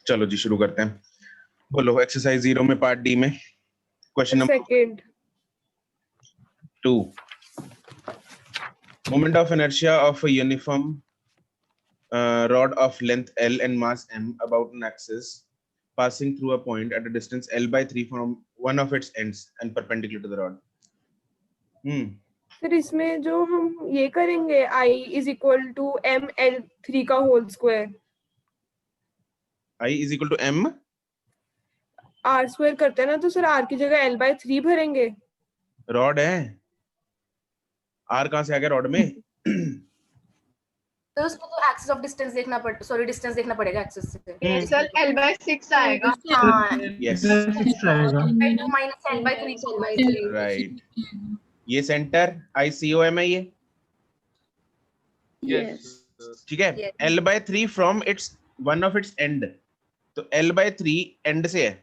चलो जी शुरू करते हैं। बोलो एक्सरसाइज 0 में पार्ट डी में question number second 2। Moment of inertia of a uniform rod of length L and mass m about an axis passing through a point at a distance L by 3 from one of its ends and perpendicular to the rod. फिर इसमें जो हम ये करेंगे I is equal to ml3 का whole square, I is equal to m r square करते हैं ना, तो सर r की जगह l/3 भरेंगे। रॉड है, r कहाँ से आ गया रॉड में? तो उसको तो एक्सिस ऑफ डिस्टेंस देखना पड़ेगा, सॉरी डिस्टेंस देखना पड़ेगा एक्सिस से। सर L/6 आएगा। हाँ Yes, माइनस L/3 right. ये सेंटर ICOM है ये, यस ठीक है। Yes. L/3 from its one of its end, तो L/3 एंड से है,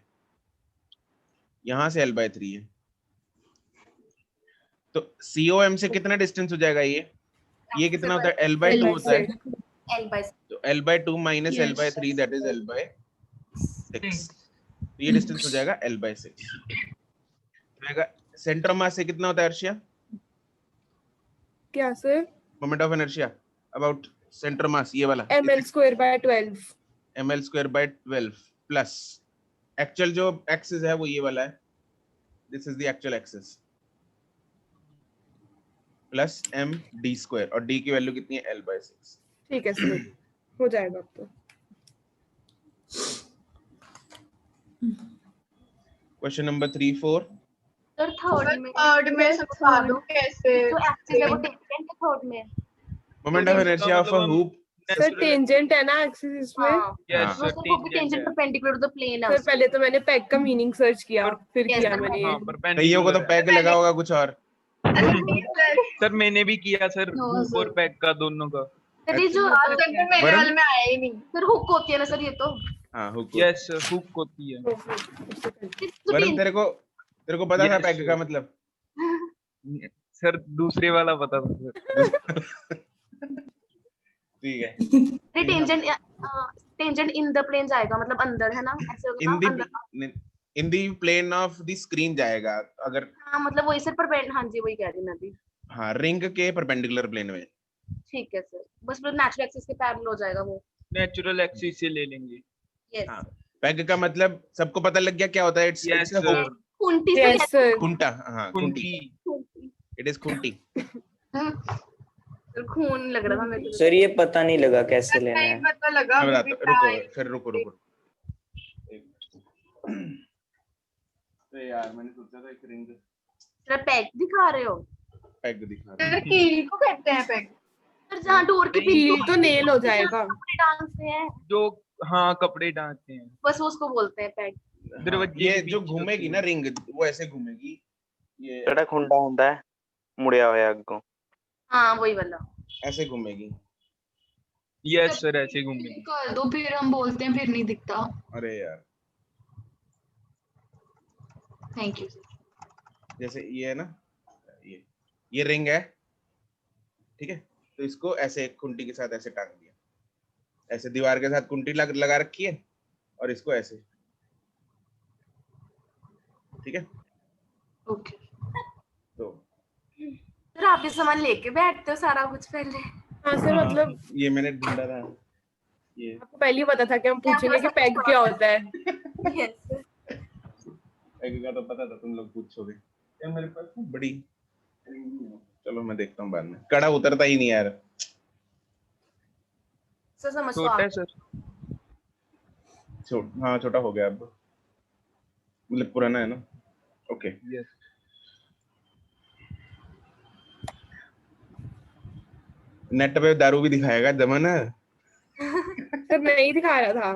यहां से L/3 है, तो COM से कितना डिस्टेंस हो जाएगा ये कितना होता है? L/2 होता है, तो L/2 minus Yes. L/3 that is L/6, तो ये डिस्टेंस हो जाएगा L/6। जाएगा सेंटर ऑफ मास से कितना होता है अर्शिया? क्या sir? Moment of inertia about centre mass, ये वाला ml²/12 ml²/12 प्लस एक्चुअल जो एक्सिस है वो ये वाला है, this is the actual axis, plus md², और d की वैल्यू कितनी है? L/6। ठीक है सर, हो जाएगा अब तो। Question number 3, 4। सर थर्ड में समझा दो कैसे। जो एक्सिस है वो टेंजेंट है थर्ड में। Moment of inertia of a hoop, sir tangent है ना एक्सिस इसमें। हाँ Yes, तो sir, उसको भी tangent perpendicular to the plane है। सर पहले तो मैंने पेग का मीनिंग सर्च किया, फिर Yes, किया sir, मैंने हाँ, ये। कईयों को तो पैग लगा होगा कुछ और। सर मैंने भी किया सर, No, हुक sir. और पैक का दोनों का। सर ये जो आज तक तो मेरे वरुण? हाल में आया ही नहीं। सर हुक होती है ना सर, ये तो हाँ हुक। यस हुक होती है। वरुण तेरे को पता था Yes, पैग sir. का मतलब? सर दूसरे वाला पता था सर। ठीक है। टेंजेंट इन द प्लेन जाएगा, मतलब अंदर है ना, ऐसे होगा अंदर। In the plane of the screen जाएगा अगर, हाँ मतलब वही सर परपेंड, हाँ जी वही कह रही मैं भी। हाँ रिंग के परपेंडिकुलर प्लेन में। ठीक है सर, बस फिर नेचुरल एक्सिस के पैरेलल हो जाएगा वो। नेचुरल एक्सिस से ले लेंगे। यस हाँ पैग का मतलब सबको पता लग गया क्या होता है? इट्स यस सर, कुंटी से यस सर, कुंटा, हाँ कुंटी, कुंटी। इट इज कुंटी। सर खून लग रहा था मेरे को। सर ये पता नहीं लगा कैसे लेना नहीं है। पता लगा। मैं अभी बताता हूँ, भी रुको फिर रुको। तो यार मैंने सोचा था एक रिंग सर पैक दिखा रहे हो? पैग दिखा सर कील को कहते हैं पैग। सर जहाँ डोर की कील तो नेल हो जाएगा। डांसते हैं जो हाँ कपड़े डालते हैं बस उसको बोलते हैं पैक। दरवाजे ये के जो बीच घूमेगी ना रिंग, वो ऐसे घूमेगी, ये ਜਿਹੜਾ ਖੁੰਡਾ ਹੁੰਦਾ ਹੈ ਮੁੜਿਆ ਹੋਇਆ ਅੱਗੋਂ। हाँ वही वाला। ऐसे घूमेगी। यस सर ऐसे घूमेंगे। कर दो फिर हम बोलते हैं, फिर नहीं दिखता। अरे यार थैंक यू। जैसे ये है ना, ये रिंग है, ठीक है, तो इसको ऐसे खुंटी के साथ ऐसे टांग दिया, ऐसे दीवार के साथ कुंटी लगा रखी है, और इसको ऐसे, ठीक है। ओके तो सर आप ये सामान लेके बैठते हो सारा कुछ पहले? हाँ सर, मतलब ये मैंने ढूंढा था, ये आपको पहले ही पता था कि हम पूछेंगे कि पैग क्या होता है। यस पैग का तो पता था, तुम लोग पूछोगे। यार मेरे पास ना बड़ी, चलो मैं देखता हूँ बाद में, कड़ा उतरता ही नहीं यार। सर समझ तो छोटा है आप। सर। हाँ छोटा हो गया अब, मतलब पुराना है ना। ओके यस नेट पे दारू भी दिखाएगा जमाना। सर नहीं दिखा रहा था,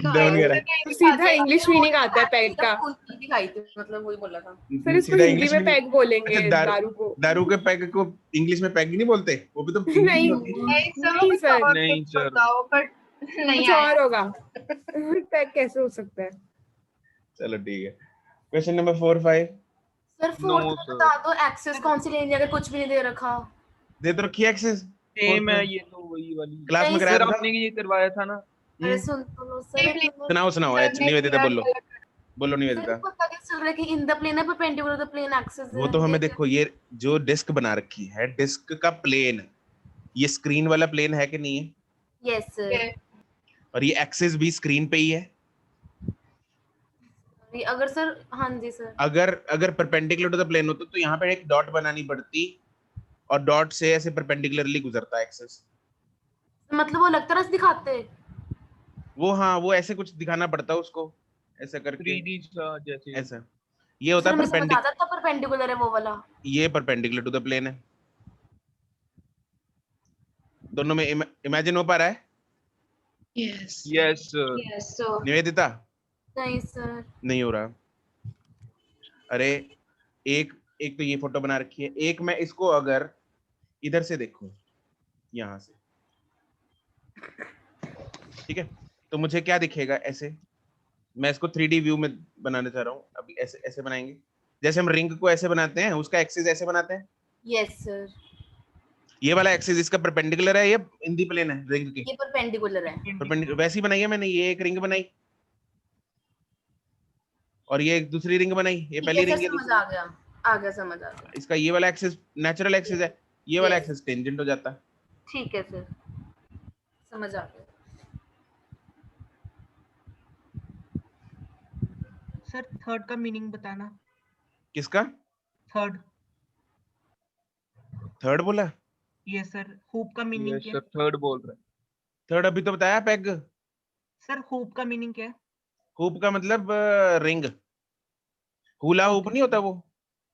डन करा तो सीधा इंग्लिश मीनिंग आता है पैग का। कुंटी दिखाई थी, मतलब वही बोला था। सर इसको सीधा हिंदी इंग्लिश में में। पैग बोलेंगे, अच्छा, दारू को। दारू के पैग को इंग्लिश में पैग नहीं बोलते, वो भी तो नहीं नहीं सर, नहीं सर। बताओ बट नहीं कुछ आया। और होगा। पैग कैसे हो सकता है? चलो ठीक है। Question number 4, 5 sir No, fourth sir. बता दो, एक्सेस कौन सी लेनी है अगर कुछ भी नहीं दे रखा? दे तो रखी है एक्सेस, सेम है ये तो वही वाली। क्लास में नहीं, कराया सर था। आपने ये करवाया था ना। अरे सुन तो लो सर, एक मिनट। सुनाओ सुनाओ निवेदिता बोलो बोलो सर निवेदिता। पता कैसे चल रहा है कि इन द प्लेन है परपेंडिकुलर द प्लेन एक्सिस वो तो हमें देखो, ये जो डिस्क बना रखी है, डिस्क का प्लेन, ये स्क्रीन वाला प्लेन है कि नहीं है? Yes sir. और ये एक्सिस भी स्क्रीन पे ही है। अगर सर, हाँ जी सर, अगर अगर परपेंडिकुलर टू द प्लेन होता तो यहाँ पे एक डॉट बनानी पड़ती, और डॉट से ऐसे परपेंडिकुलरली गुजरता एक्सिस। मतलब वो लगता रस दिखाते। वो हाँ, वो ऐसे कुछ दिखाना पड़ता उसको, ऐसा करके 3D सा जैसे। ऐसा। ये होता सर है मैं समझ परपेंडिकुलर, आता था परपेंडिकुलर है वो वाला। ये परपेंडिकुलर टू द प्लेन है। दोनों में इमेजिन हो पा रहा है? Yes yes sir. Yes sir. Nivedita नहीं सर। नहीं हो रहा। अरे एक एक तो ये फोटो बना रखी है, एक मैं इसको अगर इधर से देखूं, यहां से, ठीक है, तो मुझे क्या दिखेगा ऐसे? मैं इसको 3D व्यू में बनाने चाह रहा हूँ। अभी ऐसे ऐसे बनाएंगे, जैसे हम रिंग को ऐसे बनाते हैं, उसका एक्सिस ऐसे बनाते हैं। Yes sir. ये वाला एक्सिस इसका परपेंडिकुलर है, ये इन दी प्लेन है रिंग की? ये परपेंडिकुलर है। परपेंडिकुलर वैसी बनाई है मैंने। ये एक रिंग बनाई और ये एक दूसरी रिंग बनाई, ये ठीक पहली है रिंग सर, है समझ दूसरी। आ गया, आ गया, समझ आ गया। इसका ये वाला एक्सिस नेचुरल एक्सिस है, ये वाला Yes. एक्सिस टेंजेंट हो जाता है। ठीक है सर, समझ आ गया। सर थर्ड का मीनिंग बताना। किसका थर्ड। थर्ड बोला? ये सर हुप का मीनिंग यस क्या सर, है? थर्ड बोल रहा है। थर्ड अभी तो बताया, पेग। सर हुप का मीनिंग क्या है? हुप का मतलब रिंग। हुला हुप नहीं होता वो,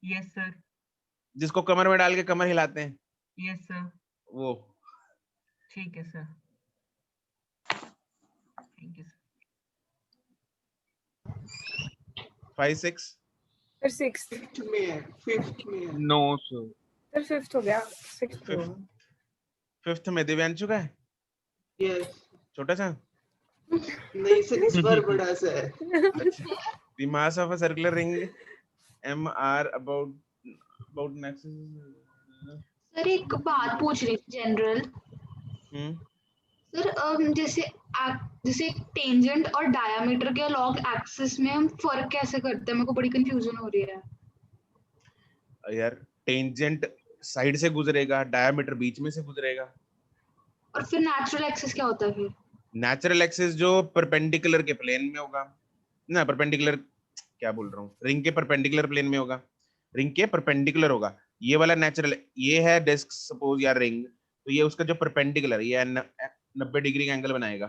यस सर। जिसको कमर में डाल के कमर हिलाते हैं, यस सर। वो। ठीक है सर, थैंक यू सर। 5 6 फिर सिक्स। No sir. फिर फिफ्थ हो गया, सिक्स हो गया। फिफ्थ में दिव्यांशु का है, यस। छोटा सा। नहीं सर, इस बार बड़ा सा है। अच्छा, the mass of a circular ring m r about nexus। Sir एक बात पूछ रही थी जनरल। सर जैसे टेंजेंट और डायमीटर के अलॉन्ग एक्सिस में हम फर्क कैसे करते हैं? मेरे को बड़ी कंफ्यूजन हो रही है। यार टेंजेंट साइड से गुजरेगा, डायमीटर बीच में से गुजरेगा। और फिर नेचुरल एक्सिस क्या होता है फिर? नेचुरल एक्सिस जो परपेंडिकुलर के प्लेन में होगा ना, परपेंडिकुलर क्या बोल रहा हूँ, रिंग के परपेंडिकुलर प्लेन में होगा, रिंग के परपेंडिकुलर होगा। ये वाला नेचुरल, ये है डिस्क सपोज या रिंग, तो ये उसका जो परपेंडिकुलर, ये 90 डिग्री का एंगल बनाएगा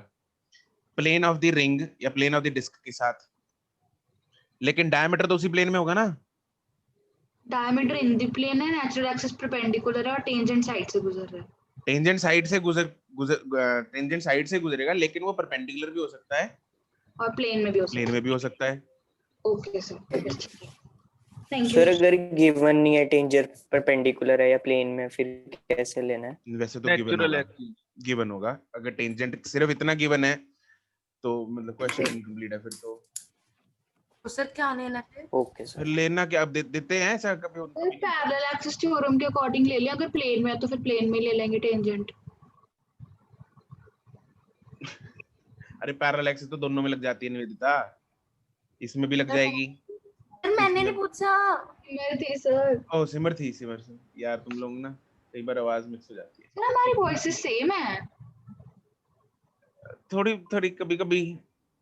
प्लेन ऑफ द रिंग या प्लेन ऑफ द डिस्क के साथ। लेकिन डायमीटर तो उसी प्लेन में होगा ना। डायमीटर इन द प्लेन है, नेचुरल एक्सिस परपेंडिकुलर है और टेंजेंट साइड से गुजर रहा है। टेंजेंट साइड से टेंजेंट साइड से गुजरेगा, लेकिन वो परपेंडिकुलर भी हो सकता है और प्लेन में भी हो सकता है। प्लेन में भी हो सकता है। Okay sir, thank sir you. अगर गिवन नहीं है टेंजर परपेंडिकुलर है या प्लेन में, फिर कैसे लेना है? वैसे तो गिवन नेचुरल होगा, एक्सिस। गिवन होगा। अगर टेंजेंट सिर्फ इतना गिवन है तो मतलब क्वेश्चन इनकम्प्लीट है फिर तो। तो सर क्या लेना है? ओके फिर सर। लेना क्या, अब देते हैं ऐसा कभी सर पैरेलल एक्सिस थ्योरम के अकॉर्डिंग ले लें, अगर प्लेन में है तो फिर प्लेन में ही ले लेंगे टेंजेंट। अरे पैरेलल एक्सिस तो दोनों में लग जाती है निवेदिता, इसमें भी लग जाएगी। सर मैंने नहीं पूछा। मेरे थे सर। ओ सिमर थी, सिमर से यार, तुम लोग ना कई बार आवाज मिक्स हो जाती है। सर हमारी वॉइसेस सेम है। थोड़ी थोड़ी कभी कभी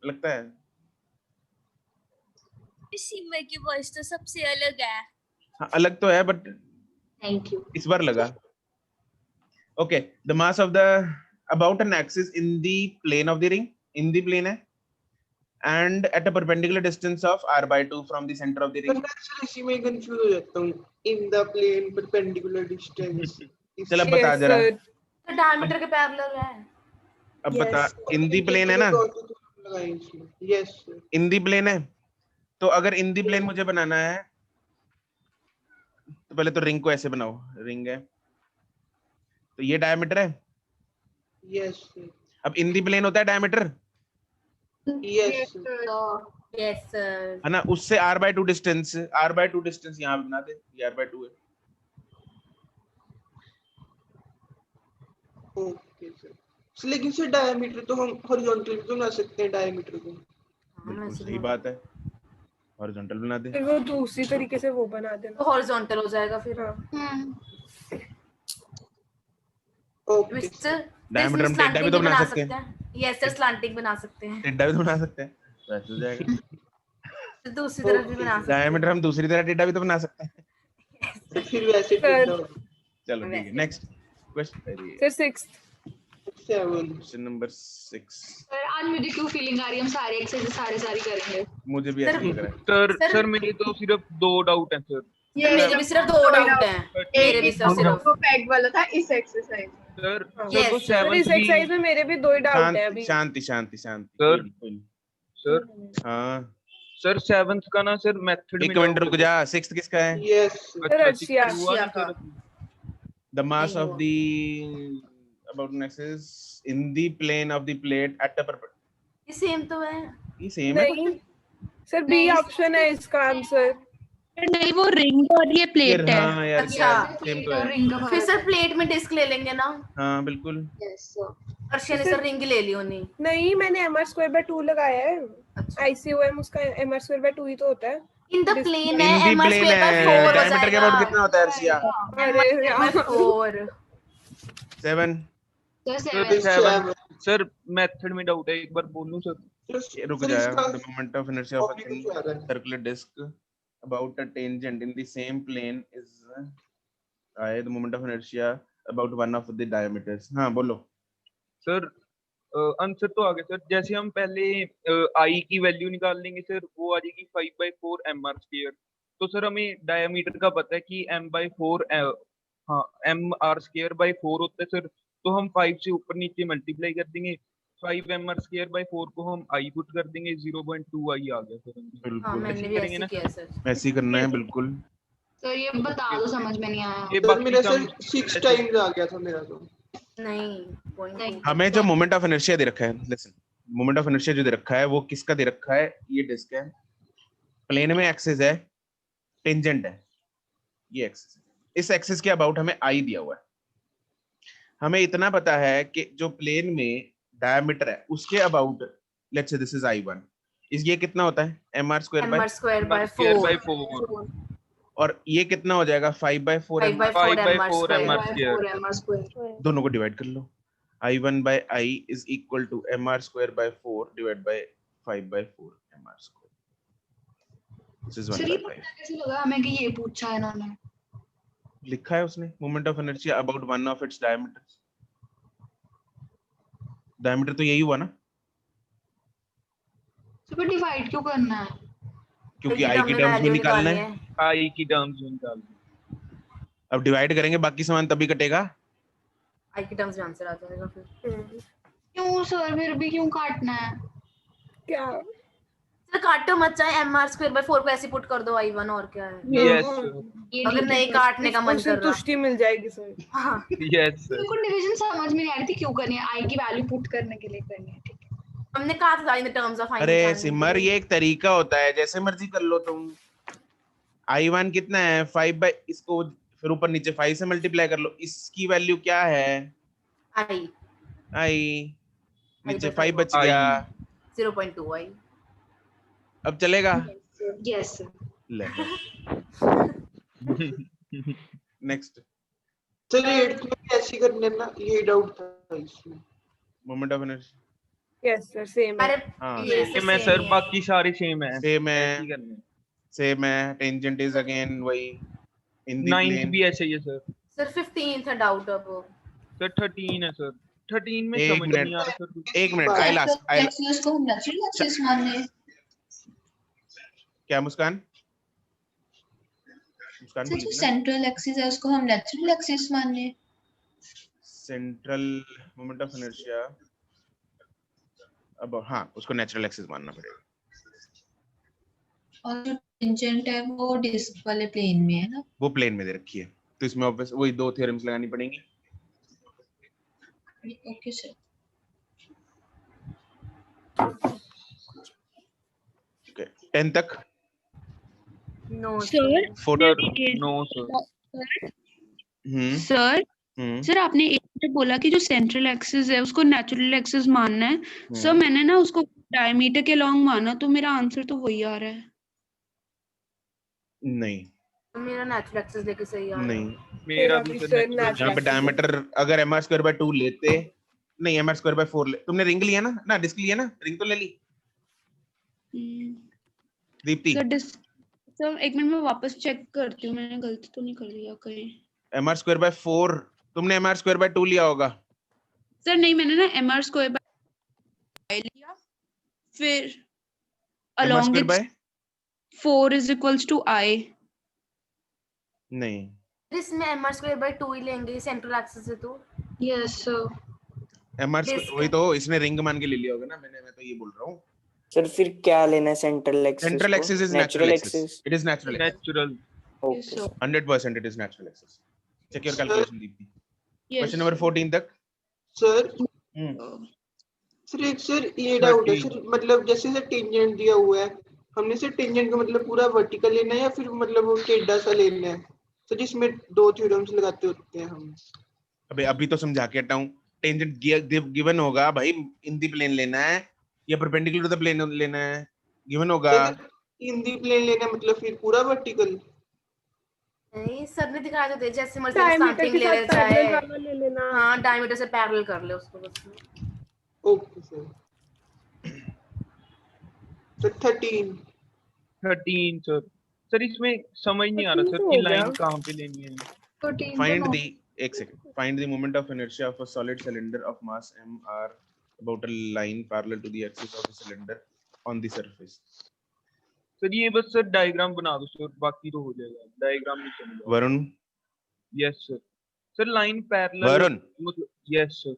लगता है। सिमर की वॉइस तो सबसे अलग है। हाँ अलग तो है, बट थैंक यू। इस बार लगा। Okay, the mass of the about an axis in the plane of the ring, in the plane है, and at a perpendicular distance of r/2 from the center of the ring। Actually इसी में confuse हो जाता हूँ, in the plane perpendicular distance. चल अब बता जरा, तो डायमीटर के पैरेलल है। अब बता। इन दी प्लेन है ना, यस सर। इन दी प्लेन है, तो अगर इन दी प्लेन मुझे बनाना है तो पहले तो रिंग को ऐसे बनाओ, रिंग है तो ये डायमीटर है। Yes sir. अब इन दी प्लेन होता है डायमीटर, यस यस सर। है ना, उससे r/2 डिस्टेंस, r/2 डिस्टेंस यहाँ पे बना दे, ये r/2 है। Okay sir. लेकिन से डायमीटर तो हम हॉरिजॉन्टल भी बना सकते हैं डायमीटर को। बिल्कुल सही बात है, हॉरिजॉन्टल बना दे। फिर वो दूसरी तरीके से वो बना तो देना। हॉरिजॉन्टल हो जाएगा फिर। ओके मिस्टर डायमीटर हम टेढ़ा भी तो बना सकते हैं। यस सर, स्लैंटिंग बना सकते हैं, टेढ़ा भी तो बना सकते हैं, तो ऐसे हो जाएगा। तो दूसरी तरफ भी बना सकते डायमीटर हम दूसरी तरह टेढ़ा भी तो बना सकते हैं। तो फिर वैसे सर। टेढ़ा हो चलो ठीक है, next question. Sir 6 7 question number 6। Sir आज मुझे क्यों फीलिंग आ रही है हम सारे एक्सरसाइज सारी करेंगे। मुझे भी ऐसा लग रहा है। सर मेरे तो सिर्फ 2 डाउट हैं सर। मेरे भी सिर्फ 2 डाउट हैं, मेरे भी सर सिर्फ। वो पैड वाला था इस एक्सरसाइज। सर Yes, वो sir, 7 इस एक्सरसाइज में मेरे भी 2 डाउट है अभी। शांति शांति शांति। सर। कोई नहीं। सर हाँ सर 7th का ना सर मेथड एक मिनट रुक जा। 6th किसका है? Yes Russia. The mass of the about an axis in the plane of the plate at the ये सेम तो है। ये सेम है। नहीं सर बी ऑप्शन है इसका आंसर। नहीं वो रिंग और ये प्लेट है। हाँ यार अच्छा। सेम तो है। रिंग का फिर सर प्लेट में डिस्क ले लेंगे ना। हाँ बिल्कुल। अर्शिया ने सर रिंग ले ली होनी। नहीं मैंने mr²/2 लगाया है। अच्छा। ICOM उसका mr²/2 ही तो होता है। इन द प्लेन इन है दी mr प्लेन square by है। 4 हो डायमीटर के अबाउट जाएगा। कितना होता है अर्शिया? अरे यार 4। 7। सर 7 सर मेथड में डाउट है, एक बार बोलूं सर? रुक जाया। The moment of inertia of a thin circular disk about a tangent in the same plane is I. The moment of inertia about one of the diameters. हाँ बोलो। Sir answer तो आ गया sir. जैसे हम पहले आई की वैल्यू निकाल लेंगे सर, वो आ जाएगी 5/4 mr²। तो सर हमें डायमीटर का पता है कि m/4 हाँ mr²/4 होता है सर। तो हम 5 से ऊपर नीचे मल्टीप्लाई कर देंगे, 5 mr²/4 को हम आई पुट कर देंगे, 0.2 आई आ गया सर। हाँ बिल्कुल मैंने भी करेंगे ऐसे ना किया सर। ऐसे ही करना है बिल्कुल। सर ये बता दो समझ में नहीं आया। ये सर बाकी मेरा सम सर 6 टाइम्स आ गया था मेरा तो। नहीं 0.2। हमें जो मोमेंट ऑफ इनर्शिया दे रखा है, लिसन, मोमेंट ऑफ इनर्शिया जो दे रखा है वो किसका दे रखा है? ये डिस्क है, प्लेन में एक्सिस है, टेंजेंट है, ये एक्सिस है। इस एक्सिस के अबाउट हमें आई दिया हुआ है। हमें इतना पता है कि जो प्लेन में डायमीटर है उसके about let's say this is I1, इस ये कितना होता है? mr²/4। और ये कितना हो जाएगा? 5/4 5/4 5/4 mr²। दोनों को डिवाइड कर लो। I1/I is equal to mr²/4 divided by 5/4 mr²। This is sir ये 1/5। पता कैसे लगा हमें कि ये पूछा है इन्होंने? लिखा है उसने, moment of inertia about one of its diameter. Diameter तो यही हुआ ना, तो डिवाइड क्यों करना है? क्योंकि आई की टर्म्स में निकालना है। आई की टर्म्स में निकाल। अब डिवाइड करेंगे बाकी सामान तभी कटेगा। आई की टर्म्स में आंसर आ जाएगा फिर। क्यों सर फिर भी क्यों काटना है? क्या सर काटो मत, चाहे mr²/4 को ऐसे पुट कर दो I1 और क्या है। यस ये अगर नहीं काटने का मन उससे कर रहा। तुष्टि मिल जाएगी सर। हाँ यस मेरे को डिवीजन समझ में नहीं आ रही थी क्यों करनी है। आई की वैल्यू पुट करने के लिए करनी है, ठीक है। हमने कहा था इन टर्म्स ऑफ आई। अरे सिमर ये एक तरीका होता है, जैसे मर्जी कर लो तुम। I1 कितना है? 5 इसको फिर ऊपर नीचे 5 से मल्टीप्लाई कर लो। इसकी वैल्यू क्या है? आई आई नीचे 5 5 बच गया। 0.2 आई। अब चलेगा? यस ले नेक्स्ट। चलिए 8th में कैसे करने ना, ये डाउट था इसमें। Moment of inertia yes sir same है। अरे हाँ ये कि मैं सर बाकी सारे सेम है। सेम है, ऐसे ही करने हैं। सेम है। टेंजेंट इज अगेन वही इन द 9th प्लेन। भी ऐसे ही है सर। सर 15 था डाउट अब। सर 13 है सर। 13 में एक समझ मिनट। नहीं आ रहा सर। एक मिनट, आई लास्ट एक्सिस को हम नेचुरल एक्सिस मान लें। क्या मुस्कान? मुस्कान सर जो बोली ना, सेंट्रल एक्सिस है उसको हम नेचुरल एक्सिस मान लें। सेंट्रल मोमेंट ऑफ इनर्शिया अब हाँ उसको नेचुरल एक्सिस मानना पड़ेगा। और जो टेंजेंट है वो डिस्क वाले प्लेन में है ना। वो प्लेन में दे रखी है, तो इसमें ऑब्वियस वही 2 थ्योरम्स लगानी पड़ेंगी। Okay sir. ओके 10 तक। No sir 14 no sir. Hmm sir sir आपने एक में बोला कि जो सेंट्रल एक्सिस है उसको नेचुरल एक्सिस मानना है। सर मैंने ना उसको डायमीटर के लॉन्ग माना, तो मेरा आंसर तो वही आ रहा है। नहीं मेरा नेचुरल एक्सेस लेके सही आ रहा है। नहीं, मेरा भी भी सर sir natural यहाँ पे डायमीटर अगर mr स्क्वायर बाय 2 लेते, नहीं mr स्क्वायर बाय 4 ले, तुमने रिंग लिया ना डिस्क लिया ना, रिंग तो ले ली दीप्ति। सर एक मिनट में वापस चेक करती हूँ, मैंने गलती तो नहीं कर लिया कहीं। mr स्क्वायर बाय 4, तुमने mr स्क्वायर बाय 2 लिया होगा। सर नहीं, मैंने ना mr स्क्वायर बाय लिया, फिर mr along square its by 4 is equals to I। नहीं, इसमें mr स्क्वायर बाय 2 ही लेंगे सेंट्रल एक्सिस है तो। Yes sir. mr स्क्वायर वही तो इसने रिंग मान के ले लिया होगा ना, मैं तो ये बोल रहा हूँ। सर फिर क्या लेना है सेंट्रल एक्सिस सेंट्रल को? Axis is natural natural axis. Axis, it is natural axis, natural. Okay 100% it is natural axis. Check your calculation, Deepti. Yes. Question number 14 तक। सर हम्म, सर एक सर ये doubt है sir, मतलब जैसे sir tangent दिया हुआ है, हमने सर टेंजेंट का मतलब पूरा वर्टिकल लेना है या फिर मतलब वो टेढ़ा सा लेना है सर, जिसमें दो थ्योरम्स लगाते होते हैं हम। अबे अभी तो समझा के हटाऊं। टेंजेंट गिवन होगा भाई, इन दी प्लेन लेना है या परपेंडिकुलर टू द प्लेन लेना है, गिवन होगा। इन दी प्लेन लेना है मतलब फिर पूरा वर्टिकल। नहीं सर ने दिखाया तो जैसे मर्जी डायमीटर समथिंग के ले साथ ले चाहे। पैरेलल वाला ले लेना। हाँ डायमीटर से पैरेलल कर ले उसको बस। Okay sir. सर 13 सर इसमें समझ नहीं आ रहा सर कि लाइन कहाँ पे लेनी है। फाइंड द एक second, find the moment of inertia of a solid cylinder of mass m r about a line parallel to the axis of the cylinder on the surface. Sir ये बस sir diagram बना दो sir, बाकी तो हो जाएगा, diagram नहीं चलेगा। Varun, yes sir. Sir line parallel Varun, मतलब yes sir.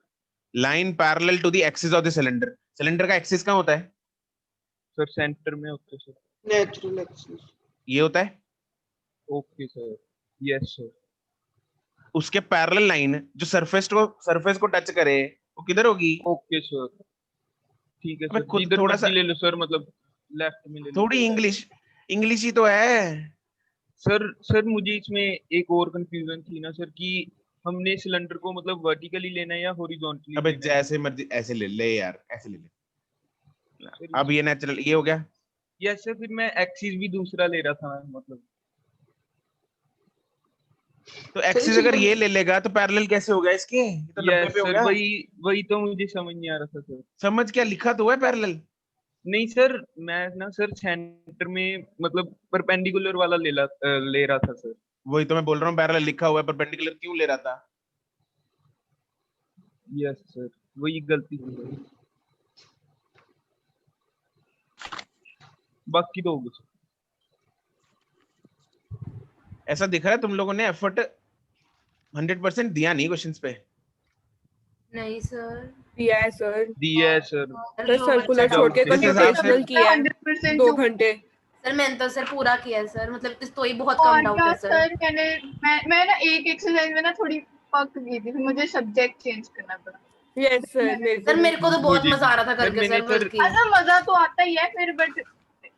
Line parallel to the axis of the cylinder. Cylinder का एक्सिस कहाँ होता है? सर सेंटर में होता है सर। नेचुरल एक्सिस ये होता है। Okay sir. Yes sir. उसके पैरेलल लाइन जो सरफेस को टच करे वो किधर होगी? ओके सर ठीक है अबे सर, खुद जिधर थोड़ा सा मर्जी ले लो सर, मतलब लेफ्ट में ले लो। थोड़ी इंग्लिश ही तो है सर मुझे इसमें एक और कंफ्यूजन थी ना सर कि हमने सिलेंडर को मतलब वर्टिकली लेना है या हॉरिजॉन्टली। अबे जैसे मर्जी ऐसे ले ले यार, ऐसे ले ले। अब ये नेचुरल ये हो गया। यस सर, फिर मैं एक्सिस भी दूसरा ले रहा था मतलब। तो एक्सिस अगर ये ले लेगा तो पैरेलल कैसे हो गया इसके? ये तो 90 पे हो सर गया। वही तो मुझे समझ नहीं आ रहा था सर। समझ क्या लिखा तो है पैरेलल? नहीं सर, मैं ना सर सेंटर में मतलब परपेंडिकुलर वाला ले रहा था सर। वही तो मैं बोल रहा हूँ, पैरेलल लिखा हुआ है, परपेंडिकुलर क्यों ले रहा था? यस सर, वही गलती थी। बाकी तो होगा सर। ऐसा दिख रहा है तुम लोगों ने एफर्ट 100% दिया नहीं क्वेश्चंस पे। नहीं सर दिया है सर। दिया है सर। तो सर्कुलर छोड़ के कंप्यूटेशनल किया है 2 घंटे। सर मैंने तो सर पूरा किया है सर, मतलब इस तो ही बहुत कम डाउट है सर। मैं ना एक एक्सरसाइज में ना थोड़ी पक गई थी, फिर मुझे सब्जेक्ट चेंज करना पड़ा। यस सर मेरे को तो बहुत मजा आ रहा था करके सर, बल्कि अच्छा मजा तो आता ही है फिर, बट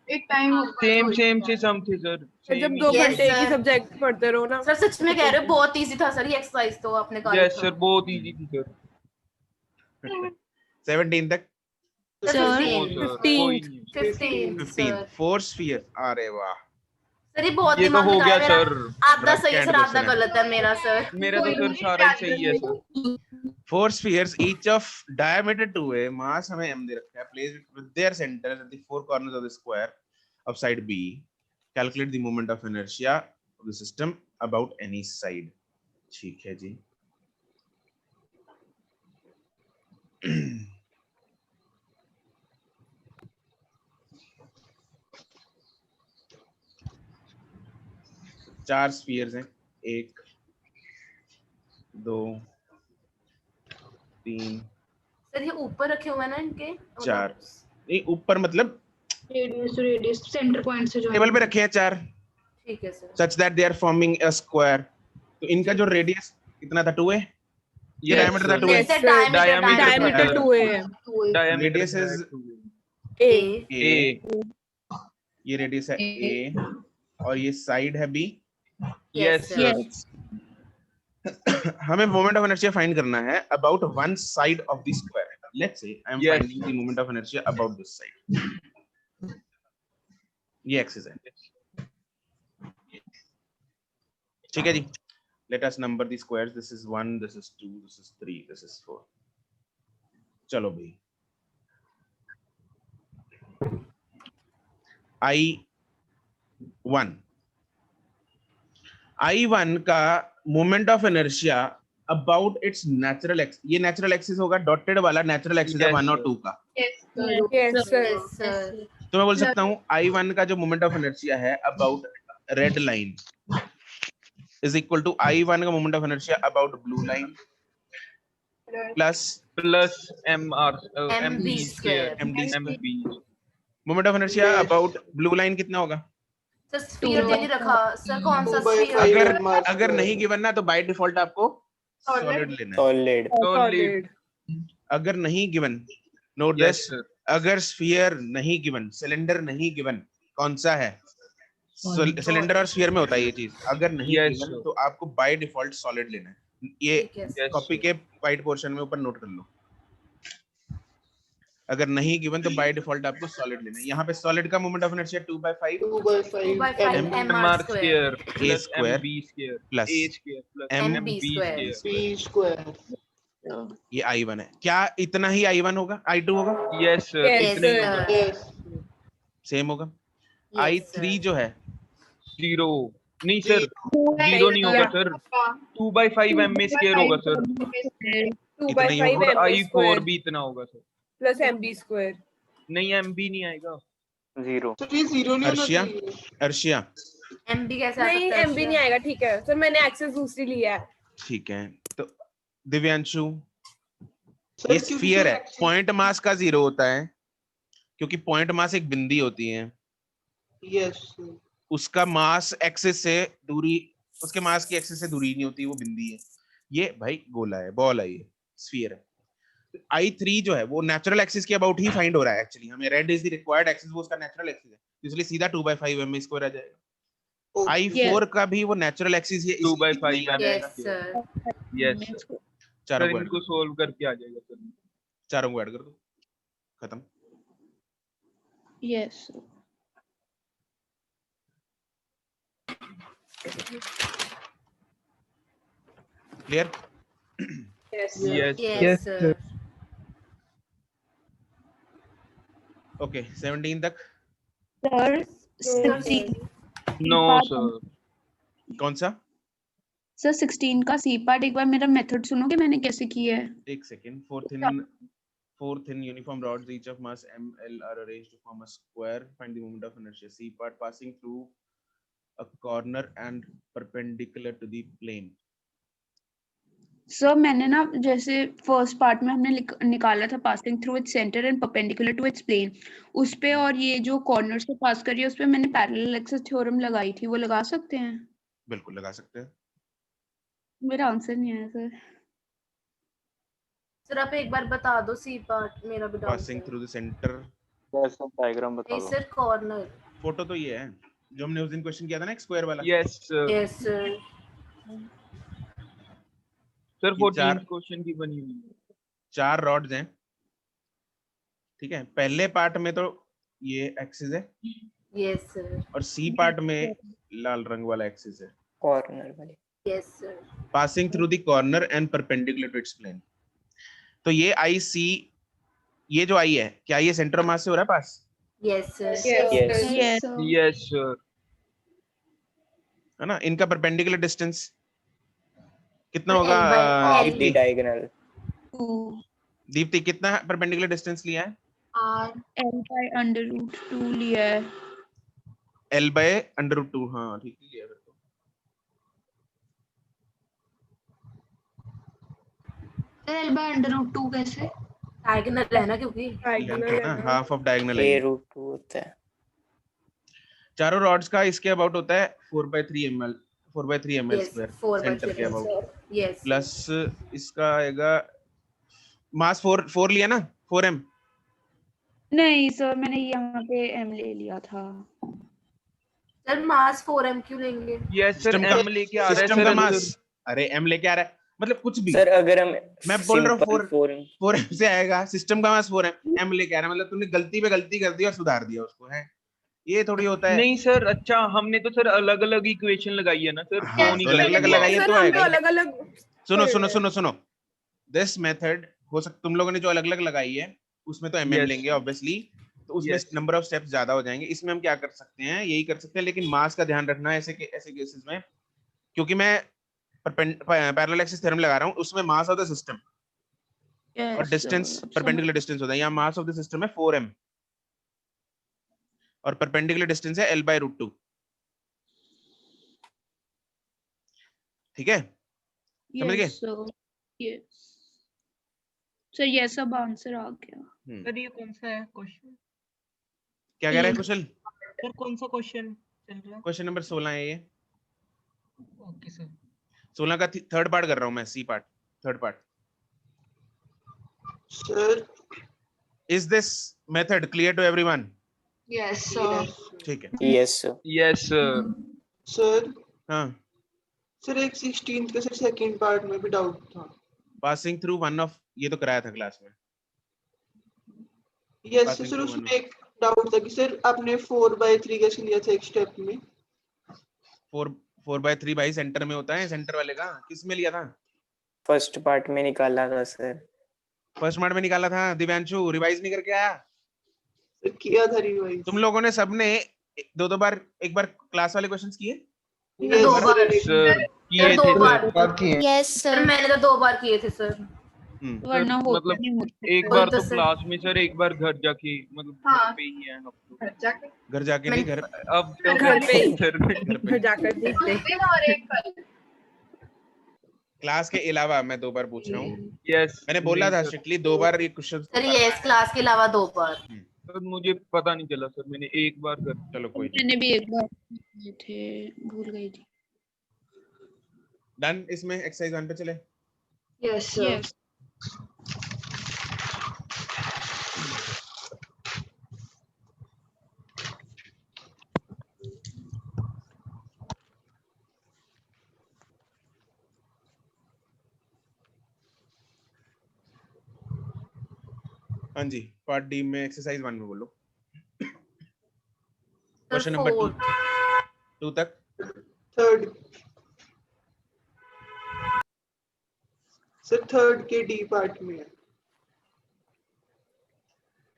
एक टाइम सेम से सम थे सर। जब 2 घंटे की सब्जेक्ट पढ़ते रहो ना। सर सच में कह रहे हो बहुत इजी था सर ये एक्सरसाइज तो आपने कहा। यस सर बहुत इजी थी सर। 17 तक। Sir 15 4 sphere. अरे वाह सर ये बहुत ये तो हो गया सर। आधा सही है सर, आधा गलत है मेरा सर। मेरा तो सर सारा ही सही है sir. 4 spheres each of diameter 2a, mass हमें m दे रखा है, placed with their centers at the 4 corners of the square of side B. Calculate the moment of inertia of the system about any side. ठीक है जी। चार spheres हैं, 1 2 3 sir ये ऊपर रखे हुए हैं ना इनके 4, नहीं ऊपर मतलब रेडियस सेंटर पॉइंट से जो टेबल पे रखे हैं 4, ठीक है sir. such that they are forming a square. तो इनका जो रेडियस कितना था 2a, ये डायमीटर था 2a, डायमीटर 2a है, रेडियस इज a, ये रेडियस है a और ये साइड है b। यस हमें मोमेंट ऑफ इनर्शिया फाइंड करना है about one side of the square. Let's say I am Yes. Finding the moment of inertia about this side. ये axis है. ठीक है जी. Let us number the squares. This is 1, this is 2, this is 3, this is 4. चलो भाई. I1 का moment of inertia about it's natural axis. ये natural axis होगा, dotted वाला नेचुरल एक्सिस है Yes, 1 और sir. 2 का. Yes, sir. Yes, sir. तो मैं बोल सकता हूँ I1 का जो मोमेंट ऑफ इनर्शिया है about red line is equal to I1 का moment of inertia about blue line plus plus MR MB square. MB. Moment of inertia about blue line कितना होगा? सर स्फीयर दे नहीं रखा sir, कौन सा 2 by sphere? 5 अगर MR अगर square. नहीं गिवन ना तो बाय डिफॉल्ट आपको सॉलिड लेना है. सॉलिड. Solid. अगर नहीं given, note Yes, this, sir. अगर स्फीयर नहीं गिवन, सिलेंडर नहीं गिवन, कौन सा है? सिलेंडर और स्फीयर में होता है ये चीज. अगर नहीं Yes, गिवन sir. तो आपको बाय डिफॉल्ट सॉलिड लेना है. ये ठीक है, Yes, कॉपी sir. के वाइट पोर्शन में ऊपर नोट कर लो. अगर नहीं गिवन तो बाय डिफॉल्ट आपको सॉलिड लेना है. यहाँ पे सॉलिड का moment of inertia 2 by 5 2 by 5 2 by 5 MB MR MR square plus square MB square plus A square plus MB MB square. square. square. ये I1 है. क्या इतना ही I1 होगा? I2 होगा? Yes, sir. Yes, इतने ही sir. होगा. Yes. Same होगा. Yes, I3 sir. जो है 0 नहीं सर, 0 नहीं होगा सर. 2 by 5 MA square होगा सर. 2 इतना by ही 5 होगा. और MB I4 square भी इतना होगा सर. plus MB square. नहीं MB नहीं आएगा. 0. तो ये 0 नहीं होना अर्शिया? चाहिए. अर्शिया MB कैसे आ नहीं सकता है? MB नहीं आएगा. ठीक है सर, मैंने एक्सेस दूसरी लिया है. ठीक है. तो दिव्यांशु, सर, ये क्योंकि स्फीयर सर है. एक्सिस- पॉइंट मास का 0 होता है क्योंकि पॉइंट मास एक बिंदी होती है. Yes. उसका मास एक्सिस से दूरी, उसके मास की एक्सिस से दूरी नहीं होती, वो बिंदी है. ये भाई गोला है, बॉल है, ये स्फीयर है. I3 जो है वो नेचुरल एक्सिस के अबाउट ही फाइंड हो रहा है. एक्चुअली हमें red is the required axis, वो उसका नेचुरल एक्सिस है, इसलिए सीधा 2 by 5 MA स्क्वायर आ जाएगा. Okay. I4 का भी वो नेचुरल एक्सिस है, 2 by इसलिए 5 इतना ही आ जाएगा. Yes, sir. Yes, sir. चारों सर को इनको सोल्व करके आ जाएगा सर. चारों को ऐड कर दो, खत्म. Yes. Clear? Yes. Yes, Yes, sir. Okay 17 तक. Sir Sir, 16 No, sir. कौन सा? सर 16 का सी पार्ट एक बार मेरा मेथड सुनोगे मैंने कैसे किया है? एक second. Four thin uniform rods, each of mass ml, are arranged to form a square. Find the moment of inertia. C part passing through a corner and perpendicular to the plane. Sir मैंने ना जैसे first part में हमने निकाला था passing through its centre and perpendicular to its plane, उस पे और ये जो कॉर्नर से पास कर रही है उस पे मैंने पैरेलल एक्सिस थ्योरम लगाई थी, वो लगा सकते हैं? बिल्कुल लगा सकते हैं. मेरा आंसर नहीं आया सर. सर आप एक बार बता दो सी पार्ट, मेरा भी डाउट Passing है. through the center. बस डायग्राम बता नहीं दो. Sir, corner. फोटो तो ये है जो हमने उस दिन क्वेश्चन किया था ना, एक स्क्वायर वाला. Yes, sir. Yes, sir. Sir ये 14 चार- क्वेश्चन की बनी हुई है. 4 रॉड्स हैं. ठीक है. पहले पार्ट में तो ये एक्सिस है Yes, sir. और सी पार्ट में लाल रंग वाला एक्सिस है. कॉर्नर वाले. Yes, sir. Passing through the corner and perpendicular to its plane. तो ये IC, ये जो I है, क्या ये सेंटर मास से हो रहा है पास? Yes, sir. Yes. Yes. Yes. Yes, sir. है ना? इनका परपेंडिकुलर डिस्टेंस कितना L होगा? by L. Deepti, diagonal. Deepti कितना परपेंडिकुलर डिस्टेंस लिया है? R L by under root 2 लिया है. L by under root 2. हाँ ठीक ही लिया फिर तो. L by under root 2 कैसे? Diagonal है ना, क्योंकि Diagonal है ना. हाफ ऑफ डायगोनल A है. रूट 2 होता है. चारों रॉड्स का इसके अबाउट होता है 4 by 3 ml, 4 by 3 ml yes, square 4 by centre 3 के अबाउट. yes. प्लस इसका आएगा मास 4 लिया ना, 4m. नहीं सर मैंने यहाँ पे M ले लिया था. सर मास 4m क्यों लेंगे? Yes, sir. System का- M लेके आ रहा है सिस्टम सर का अंदर. मास, अरे m लेके आ रहा है मतलब कुछ भी सर अगर हम मैं बोल रहा हूँ सिंपल 4m से आएगा, सिस्टम का पास 4m m लेके आ रहा है, मतलब तुमने गलती पे गलती कर दी और सुधार दिया उसको, है ये थोड़ी होता है। नहीं सर, अच्छा हमने तो सर अलग अलग इक्वेशन लगाई है ना सर, हाँ, वो नहीं तो अलग अलग लगाई। लगाइए सर तो हम आएगा तो ही। अलग अलग सुनो सुनो सुनो सुनो, दिस मेथड हो सकता तुम लोगों ने जो अलग अलग लगाई है उसमें तो mm Yes. लेंगे ऑब्वियसली, तो उसमें Yes. नंबर ऑफ स्टेप्स ज्यादा हो जाएंगे। इसमें हम क्या कर सकते हैं, यही कर सकते हैं, लेकिन मास का ध्यान रखना है ऐसे केसेस में, क्योंकि मैं पैरेलल एक्सिस थ्योरम लगा रहा हूँ, उसमें मास ऑफ द सिस्टम और डिस्टेंस परपेंडिकुलर डिस्टेंस होता है। यहाँ मास ऑफ द सिस्टम है 4m और परपेंडिकुलर डिस्टेंस है L/√2। ठीक है, समझ गए? यस सर, ये सब आंसर आ गया। सर ये कौन सा है क्वेश्चन? क्या कह रहा है कुशल? सर कौन सा क्वेश्चन चल रहा है? क्वेश्चन नंबर 16 है ये। Okay sir. 16 का थर्ड पार्ट कर रहा हूँ मैं, C part, third part. Sir is this method clear to everyone? Yes sir. ठीक है। Yes sir. यस सर हाँ, सर एक 16th का सर सेकंड पार्ट में भी डाउट था। पासिंग थ्रू वन ऑफ, ये तो कराया था क्लास में। यस Passing सर, through उसमें one. एक डाउट था कि सर आपने 4/3 कैसे लिया था एक स्टेप में? 4/3 भाई सेंटर में होता है, सेंटर वाले का किस में लिया था? फर्स्ट पार्ट में निकाला था सर। फर्स्ट पार्ट में निकाला था। दिव्यांशु रिवाइज नहीं करके आया? सर किया था रिवाइज। तुम लोगों ने सबने दो बार, एक बार क्लास वाले क्वेश्चंस किए? Yes, दो बार सर किए दो थे बार। सर। Yes sir sir. मैंने तो 2 बार किए थे सर। वरना होता मतलब नहीं मुझसे। एक वही बार तो तो सर। क्लास में सर, एक बार घर जाके, मतलब हाँ। घर पे ही है हम तो। घर जाके नहीं, घर अब तो घर पे ही। सर घर पे जाकर देखते। और एक कल। क्लास के अलावा मैं 2 बार पूछ रहा हूँ। यस मैंने बोला था स्ट्रिक्टली 2 बार ये क्वेश्चन। सर ये इस क्लास के अलावा 2 बार। सर मुझे पता नहीं चला सर, मैंने एक बार कर। चलो कोई नहीं, मैंने भी एक बार किए थे, भूल गई थी। डन। इसमें एक्सरसाइज 1 पे चले। Yes sir. यस हाँ जी, पार्ट डी में एक्सरसाइज 1 में बोलो। क्वेश्चन नंबर 2 तक। थर्ड सर, थर्ड के डी पार्ट में है।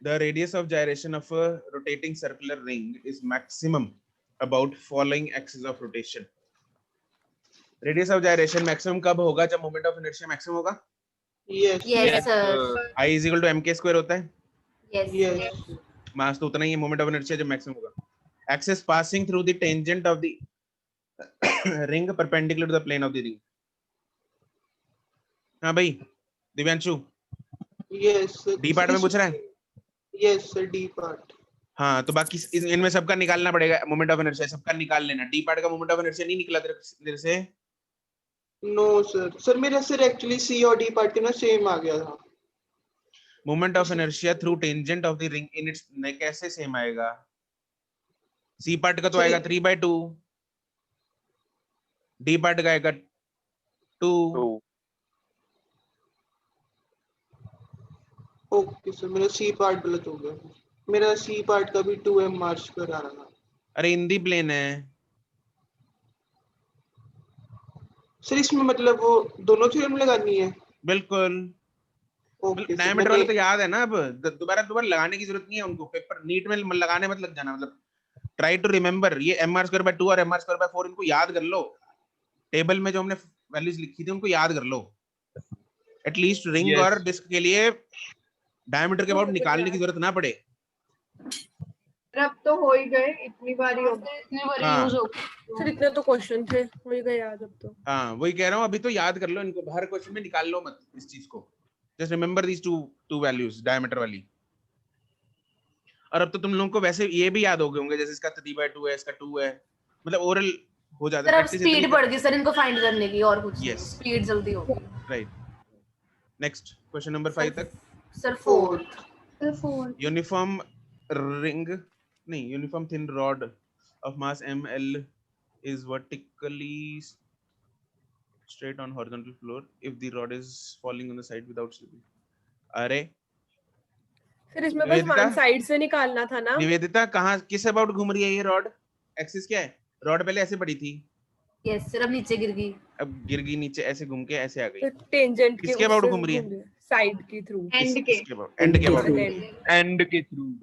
The radius of gyration of a rotating circular ring is maximum about following axis of rotation. Radius of gyration maximum कब होगा? जब moment of inertia maximum होगा। Yes yes sir. I is equal to mk square होता है। Yes yes मास तो उतना ही है, moment of inertia जब maximum होगा। Axis passing through the tangent of the ring perpendicular to the plane of the ring. हाँ भाई दिव्यांशु, यस डी पार्ट में पूछ रहा है। Yes sir, D part. हाँ तो बाकी इनमें सबका निकालना पड़ेगा मोमेंट ऑफ इनर्शिया, सबका निकाल लेना। डी पार्ट का मोमेंट ऑफ इनर्शिया नहीं निकला तेरे से? नो सर, सर मेरा सर एक्चुअली सी और डी पार्ट के ना सेम आ गया था। Moment of inertia through tangent of the ring in its, कैसे सेम आएगा? सी पार्ट का तो आएगा 3/2, डी पार्ट का आएगा 2। ओके सर, मेरा सी पार्ट गलत हो गया। मेरा सी पार्ट का भी 2m मार्च कर आ रहा था। अरे हिंदी प्लेन है सर, इसमें मतलब वो दोनों थ्योरम लगानी है? बिल्कुल। ओके सर, डायमीटर वाले तो याद है ना, अब दोबारा लगाने की जरूरत नहीं है उनको। पेपर नीट में लगाने मत लग जाना, मतलब ट्राई टू रिमेम्बर। ये mr²/2 और mr²/4 इनको याद कर लो। टेबल में जो हमने वैल्यूज लिखी थी उनको याद कर लो। At least ring Yes. और डिस्क के लिए डायमीटर के अबाउट निकालने की जरूरत ना पड़े। अब तो हो ही गए, इतनी बार ही हो गए। इतनी बार हाँ। यूज हो सर इतने तो क्वेश्चन थे, हो ही गए याद अब तो। हाँ वही कह रहा हूँ, अभी तो याद कर लो इनको, हर क्वेश्चन में निकाल लो मत इस चीज को। Just remember these two values diameter वाली। और अब तो तुम लोगों को वैसे ये भी याद हो गए होंगे, जैसे इसका 3/2 है, इसका 2 है, मतलब ओरल हो जाता सर है। अब स्पीड बढ़ गई सर इनको फाइंड करने की, और कुछ नहीं। Yes. स्पीड जल्दी होगी। राइट। नेक्स्ट क्वेश्चन नंबर 5 तक। सर 4। यूनिफॉर्म रिंग नहीं, uniform thin rod of mass ml is vertically straight on horizontal floor if the rod is falling on the side without slipping. अरे फिर इसमें बस Nivedita? One side से निकालना था ना. निवेदिता कहाँ किस अबाउट घूम रही है ये रॉड? एक्सिस क्या है? रॉड पहले ऐसे पड़ी थी, यस सर, अब नीचे गिर गई. अब गिर गई नीचे, ऐसे घूम के ऐसे आ गई. तो टेंजेंट के किसके about घूम रही है? साइड की थ्रू. एंड के इसके अबाउट, एंड के अबाउट. एंड के थ्रू.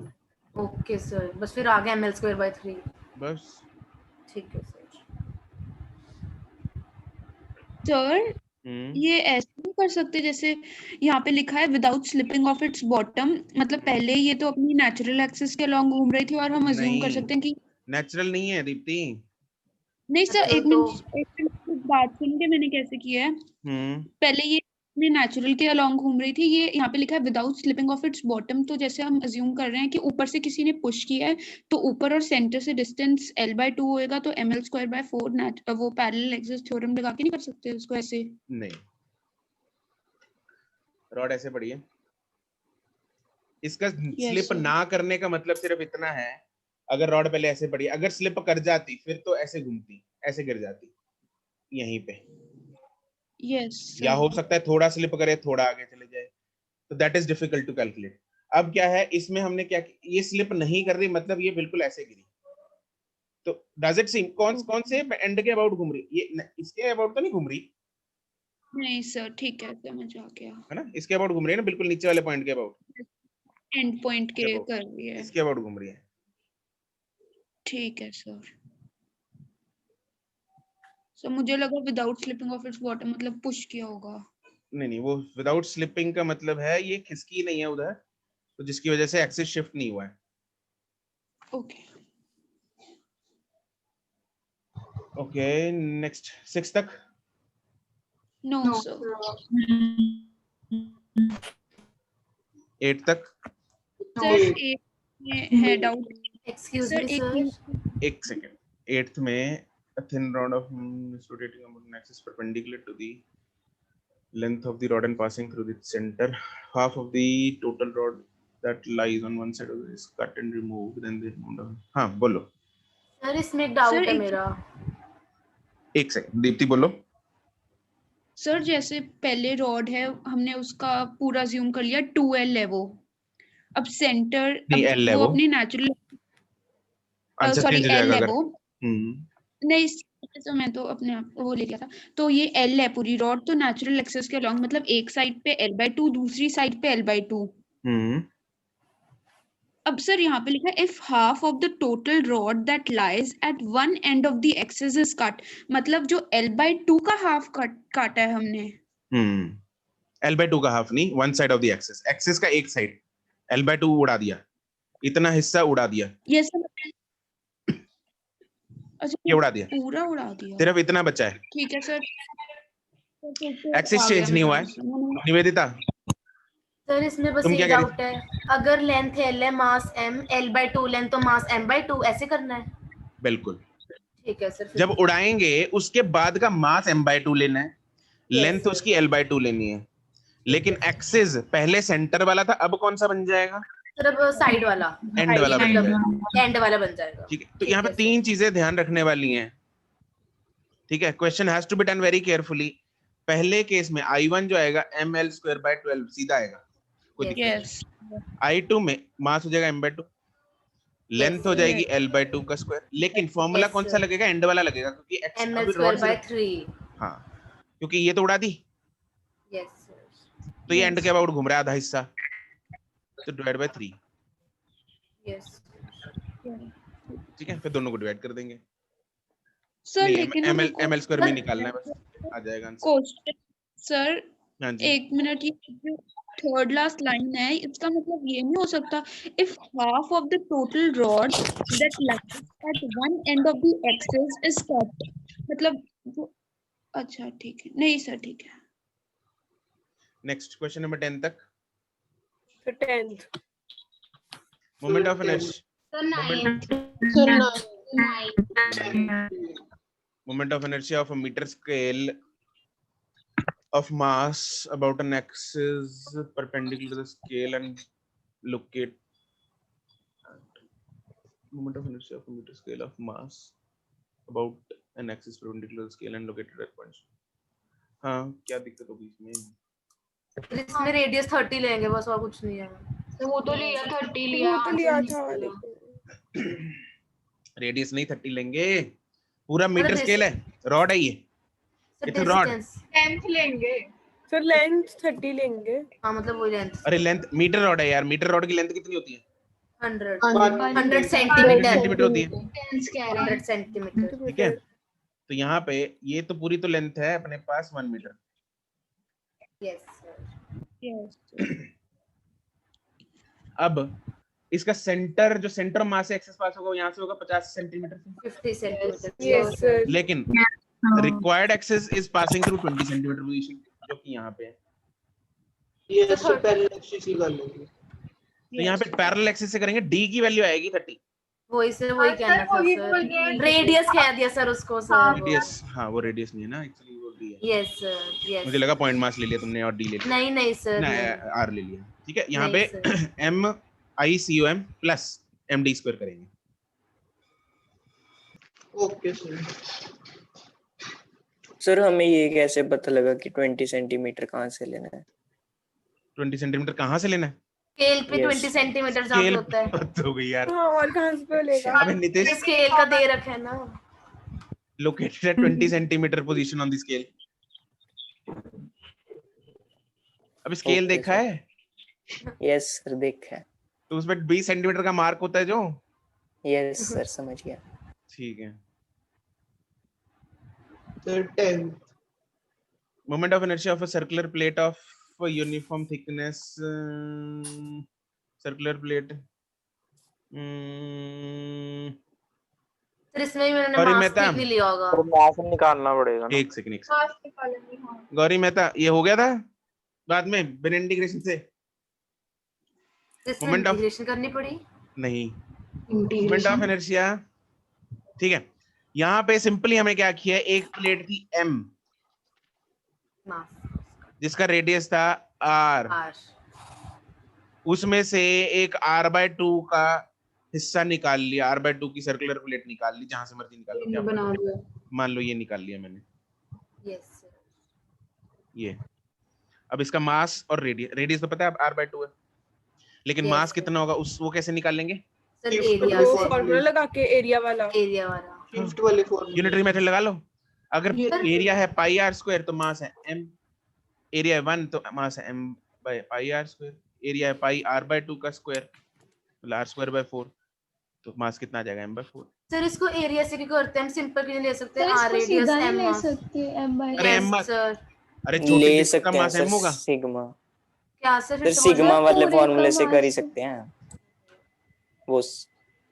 ओके सर, बस फिर आ गया ml²/3. बस. ठीक है सर. सर ये ऐसे नहीं कर सकते जैसे यहाँ पे लिखा है without slipping of its bottom, मतलब पहले ये तो अपनी नेचुरल एक्सिस के अलोंग घूम रही थी और हम अज्यूम कर नहीं। सकते हैं कि नेचुरल नहीं है दीप्ति. नहीं सर, अच्छा, एक मिनट बात सुन के मैंने कैसे किया है. पहले ये अपने नेचुरल के अलोंग घूम रही थी, ये यहाँ पे लिखा है without slipping of its bottom, तो जैसे हम अज्यूम कर रहे हैं कि ऊपर से किसी ने पुश किया है तो ऊपर और सेंटर से डिस्टेंस l/2 होएगा, तो ml²/4 वो पैरेलल एक्सिस थ्योरम लगा के नहीं कर सकते उसको ऐसे? नहीं, रॉड ऐसे पड़ी है. इसका स्लिप sir. ना करने का मतलब सिर्फ इतना है, अगर रॉड पहले ऐसे पड़ी, अगर स्लिप कर जाती फिर तो ऐसे घूमती, ऐसे गिर जाती यहीं पे. यस या हो सकता है थोड़ा स्लिप करे, थोड़ा आगे चले जाए, तो that is difficult to calculate. अब क्या है इसमें हमने क्या, ये स्लिप नहीं कर रही मतलब ये बिल्कुल ऐसे गिरी. तो डज इट सीम कौन से एंड के अबाउट घूम रही, ये इसके अबाउट तो नहीं घूम रही नहीं सर, ठीक है, समझ आ गया. है ना, इसके अबाउट घूम रही है ना, बिल्कुल नीचे वाले पॉइंट के अबाउट, एंड पॉइंट के about. कर रही है. इसके अबाउट घूम रही है. ठीक है सर. सर मुझे लगा without slipping of its bottom मतलब पुश किया होगा. नहीं, वो विदाउट स्लिपिंग का मतलब है ये खिसकी नहीं है उधर, तो जिसकी वजह से एक्सिस शिफ्ट नहीं हुआ है. ओके. ओके, नेक्स्ट 6 तक. No No, sir. sir. 8 तक. सर एक में है डाउट. Excuse Sir, me, एक sir. मिनट. एक सेकंड. 8th में a thin rod of is rotating about an axis perpendicular to the length of the rod and passing through the center. Half of the total rod that lies on one side of it is cut and removed, then they move down. हाँ बोलो. Sir इसमें एक doubt Sir, है एक- मेरा. एक second Deepti बोलो. Sir जैसे पहले रॉड है, हमने उसका पूरा ज्यूम कर लिया 2L है वो. अब सेंटर नहीं, L है वो वो. अपनी नेचुरल आंसर सॉरी चेंज हो जाएगा L है अगर. वो. नहीं तो मैं तो अपने आप वो ले लिया था. तो ये L है पूरी रॉड, तो नेचुरल एक्सिस के अलोंग मतलब एक साइड पे l/2, दूसरी साइड पे l/2. अब सर यहाँ पे लिखा है if half of the total rod that lies at one end of the axis is cut, मतलब जो l/2 का हाफ काटा है हमने. L/2 का हाफ नहीं, one side of the axis, axis का एक साइड L/2 उड़ा दिया, इतना हिस्सा उड़ा दिया. ये सर अच्छा ये उड़ा दिया, पूरा उड़ा दिया. सिर्फ इतना बचा है. ठीक है सर. एक्सिस चेंज नहीं हुआ है. निवेदिता सर इसमें बस तुम एक क्या कह रही डाउट है, अगर लेंथ L है, मास M, L/2 लेंथ तो मास M/2 ऐसे करना है. बिल्कुल. ठीक है सर. फिर जब उड़ाएंगे उसके बाद का मास m/2 लेना है, लेंथ sir. उसकी l/2 लेनी है. लेकिन एक्सिस पहले सेंटर वाला था, अब कौन सा बन जाएगा? सर अब साइड वाला, एंड वाला बन जाएगा. एंड वाला बन जाएगा. ठीक है, तो यहाँ पे 3 चीजें ध्यान रखने वाली हैं. ठीक है, question has to be done very carefully. पहले केस में I1 जो आएगा ml²/12 सीधा आएगा, कोई दिक्कत नहीं. यस. I2 में मास हो जाएगा m/2, लेंथ हो जाएगी l/2 का स्क्वायर. लेकिन फॉर्मूला Yes, कौन सा sir. लगेगा? एंड वाला लगेगा, क्योंकि x अभी रॉड से. ml²/3. हाँ, क्योंकि ये तो उड़ा दी, यस सर. तो ये एंड के अबाउट घूम रहा है आधा हिस्सा, तो डिवाइड बाय 3. यस. ठीक है, फिर दोनों को डिवाइड कर देंगे. सर नहीं, लेकिन ml स्क्वायर में निकालना है, बस आ जाएगा आंसर. क्वेश्चन सर हाँ जी. एक मिनट, ये जो थर्ड लास्ट लाइन है इसका मतलब ये नहीं हो सकता if half of the total rod that lies at one end of the axis is cut, मतलब अच्छा ठीक है. नहीं सर ठीक है. नेक्स्ट क्वेश्चन नंबर 10 तक. फिर 10th. Moment of inertia. Sir 9. Moment of inertia of a meter scale of mass about an axis perpendicular to the scale and locate. Moment of inertia of a meter scale of mass about an axis perpendicular to the scale and located at points. हाँ क्या दिक्कत होगी इसमें? इसमें radius 30 लेंगे बस, और कुछ नहीं है। तो वो तो लिया 30 लिया, वो तो लिया आंसर था नहीं लेकिन रेडियस नहीं 30 लेंगे, पूरा मीटर मतलब स्केल है, रॉड है ये, इट्स रॉड। डिस्टेंस। 10th लेंगे सर, लेंथ 30 लेंगे। हाँ मतलब वही लेंथ। अरे लेंथ मीटर रॉड है यार, मीटर रॉड की लेंथ कितनी होती है? 100 100 सेंटीमीटर। सेंटीमीटर होती है, टेंस कह रहे 100 हैं। सेंटीमीटर। ठीक है। तो यहाँ पे ये तो पूरी तो लेंथ है अपने पास 1 मीटर। Yes sir. यस अब इसका सेंटर, जो सेंटर मास से एक्सेस पास होगा वो यहाँ से होगा 50 सेंटीमीटर से, 50 सेंटीमीटर। Yes sir. लेकिन required axis is passing through 20 centimetre position, जो कि यहाँ पे है। ये ऐसे पैरेलल एक्सिस निकाल लेंगे। तो यहाँ पे पैरेलल एक्सिस से करेंगे, डी की वैल्यू आएगी 30। वही से वही कहना था सर, रेडियस कह दिया सर उसको सर। रेडियस, हाँ वो रेडियस नहीं है ना एक्चुअली, वो डी है। Yes sir yes. मुझे लगा पॉइंट मास ले लिया तुमने और डी ले लिया। नहीं नहीं सर ना नहीं। आर ले लिया, ठीक है। यहाँ नहीं पे M I C O M plus M D square करेंगे। Okay sir. सर हमें ये कैसे पता लगा कि 20 सेंटीमीटर कहाँ से लेना है? 20 सेंटीमीटर कहाँ से लेना है? स्केल पे Yes. 20 सेंटीमीटर जहाँ पे स्केल होता है। हो गई यार। हाँ, और कहाँ से लेगा? अबे नितेश, स्केल का दे रखा है ना। located at 20 centimeter position on the scale। अब स्केल Okay, देखा sir. है यस सर देखा है। तो उसमें 20 सेंटीमीटर का मार्क होता है जो। यस सर समझ गया। ठीक है। Sir 10 Moment of inertia of a circular plate of a uniform thickness, circular plate। Sir इसमें भी मैंने गौरी मास मेहता। ठीक नहीं लिया होगा। तो मास निकालना पड़ेगा ना। एक सेकंड गौरी मेहता, ये हो गया था बाद में बिना इंटीग्रेशन से? इसमें Moment of- इंटीग्रेशन करनी पड़ी। नहीं, मोमेंट ऑफ इनर्शिया, ठीक है। यहाँ पे सिंपली हमें क्या किया है, एक प्लेट थी m मास जिसका रेडियस था r, आर। उसमें से एक r/2 का हिस्सा निकाल लिया, r/2 की सर्कुलर प्लेट निकाल ली, जहां से मर्जी निकाल लो, क्या बना दिया। मान लो ये निकाल लिया मैंने, यस सर। ये। अब इसका मास और रेडियस तो पता है, अब r/2 है, लेकिन Yes, मास sir. कितना होगा उस वो कैसे निकाल लेंगे? सर Fifth एरिया row से, फॉर्मूला लगा के एरिया वाला। एरिया वाला। फिफ्थ वाले फॉर्मूले। यूनिटरी मेथड लगा लो। अगर ये- एरिया है पाई r स्क्वायर तो मास है m, एरिया है 1 तो मास है m by pi r square, area है पाई r/2 का स्क्वायर मतलब r स्क्वायर बाय 4, तो मास कितना आ जाएगा m बाय 4। सर इसको एरिया से क्यों करते हैं, हम सिंपल क्यों नहीं ले सकते? सर आर इसको रेडियस सीधा नहीं एम ले मास। सकते m by अरे यस m मास, सर। अरे छोटे ले डिस्क का सकते हैं मास सर m होगा। सिग्मा। क्या सर सर फिर से बोल सिग्मा रहे वाले पूरे फॉर्मूले का से कर ही मास। सकते हैं वो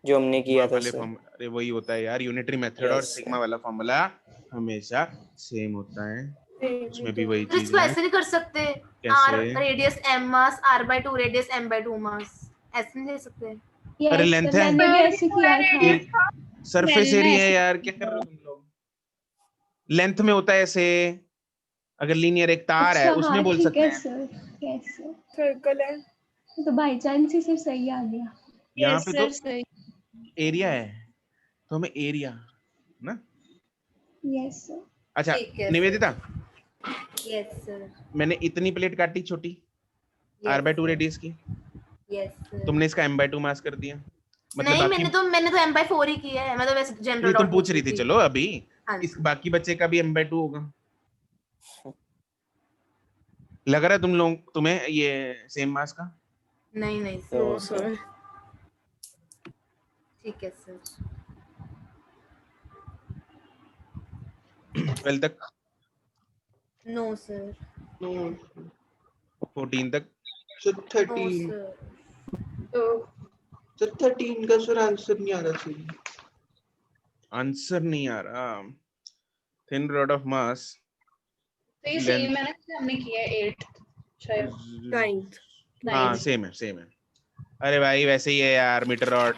जो हमने किया था सर। अरे वही होता है यार, यूनिटरी मेथड और Yes, सिग्मा वाला फॉर्मूला हमेशा सेम होता है, उसमें भी वही हो? सर चीज इसको है। ऐसे नहीं कर सकते, आर कैसे? रेडियस एम मास r/2 रेडियस m/2 मास, ऐसे नहीं ले सकते? अरे यस लेंथ सर है, मैंने भी ऐसे किया था। सरफेस मैंने एरिया है ऐसे- यार, क्या कर रहे हो तुम लोग? लेंथ में होता है ऐसे, अगर लीनियर एक तार है अच्छा, उसमें हाँ, बोल ठीक सकते है हैं। सर। यस सर, सर्कल है। तो बाई चांस ही सर सही आ गया। यहाँ यस पे सर तो सही। एरिया है तो हमें एरिया ना। Yes sir. अच्छा ठीक है, निवेदिता, यस सर। मैंने इतनी प्लेट काटी छोटी r/2 रेडियस की, यस सर। तुमने इसका m/2 मास कर दिया, मतलब नहीं बाकी मैंने तो m/4 ही किया है, मैं तो वैसे जनरल ये तुम पूछ रही थी, चलो अभी हाँ जी। इस बाकी बच्चे का भी m/2 होगा। लग रहा है तुम लोग तुम्हें ये सेम मास का? नहीं नहीं तो सर, सर ठीक है सर। 12 तक, नो सर, 14 तक, सर नो 13 सर। सर 13 का सर आंसर नहीं आ रहा सही। आंसर नहीं आ रहा। थिन रॉड ऑफ मास तो ये सेम है ना जैसे हमने किया है 8 शायद। 9th। हाँ सेम है। अरे भाई वैसे ही है यार, मीटर रॉड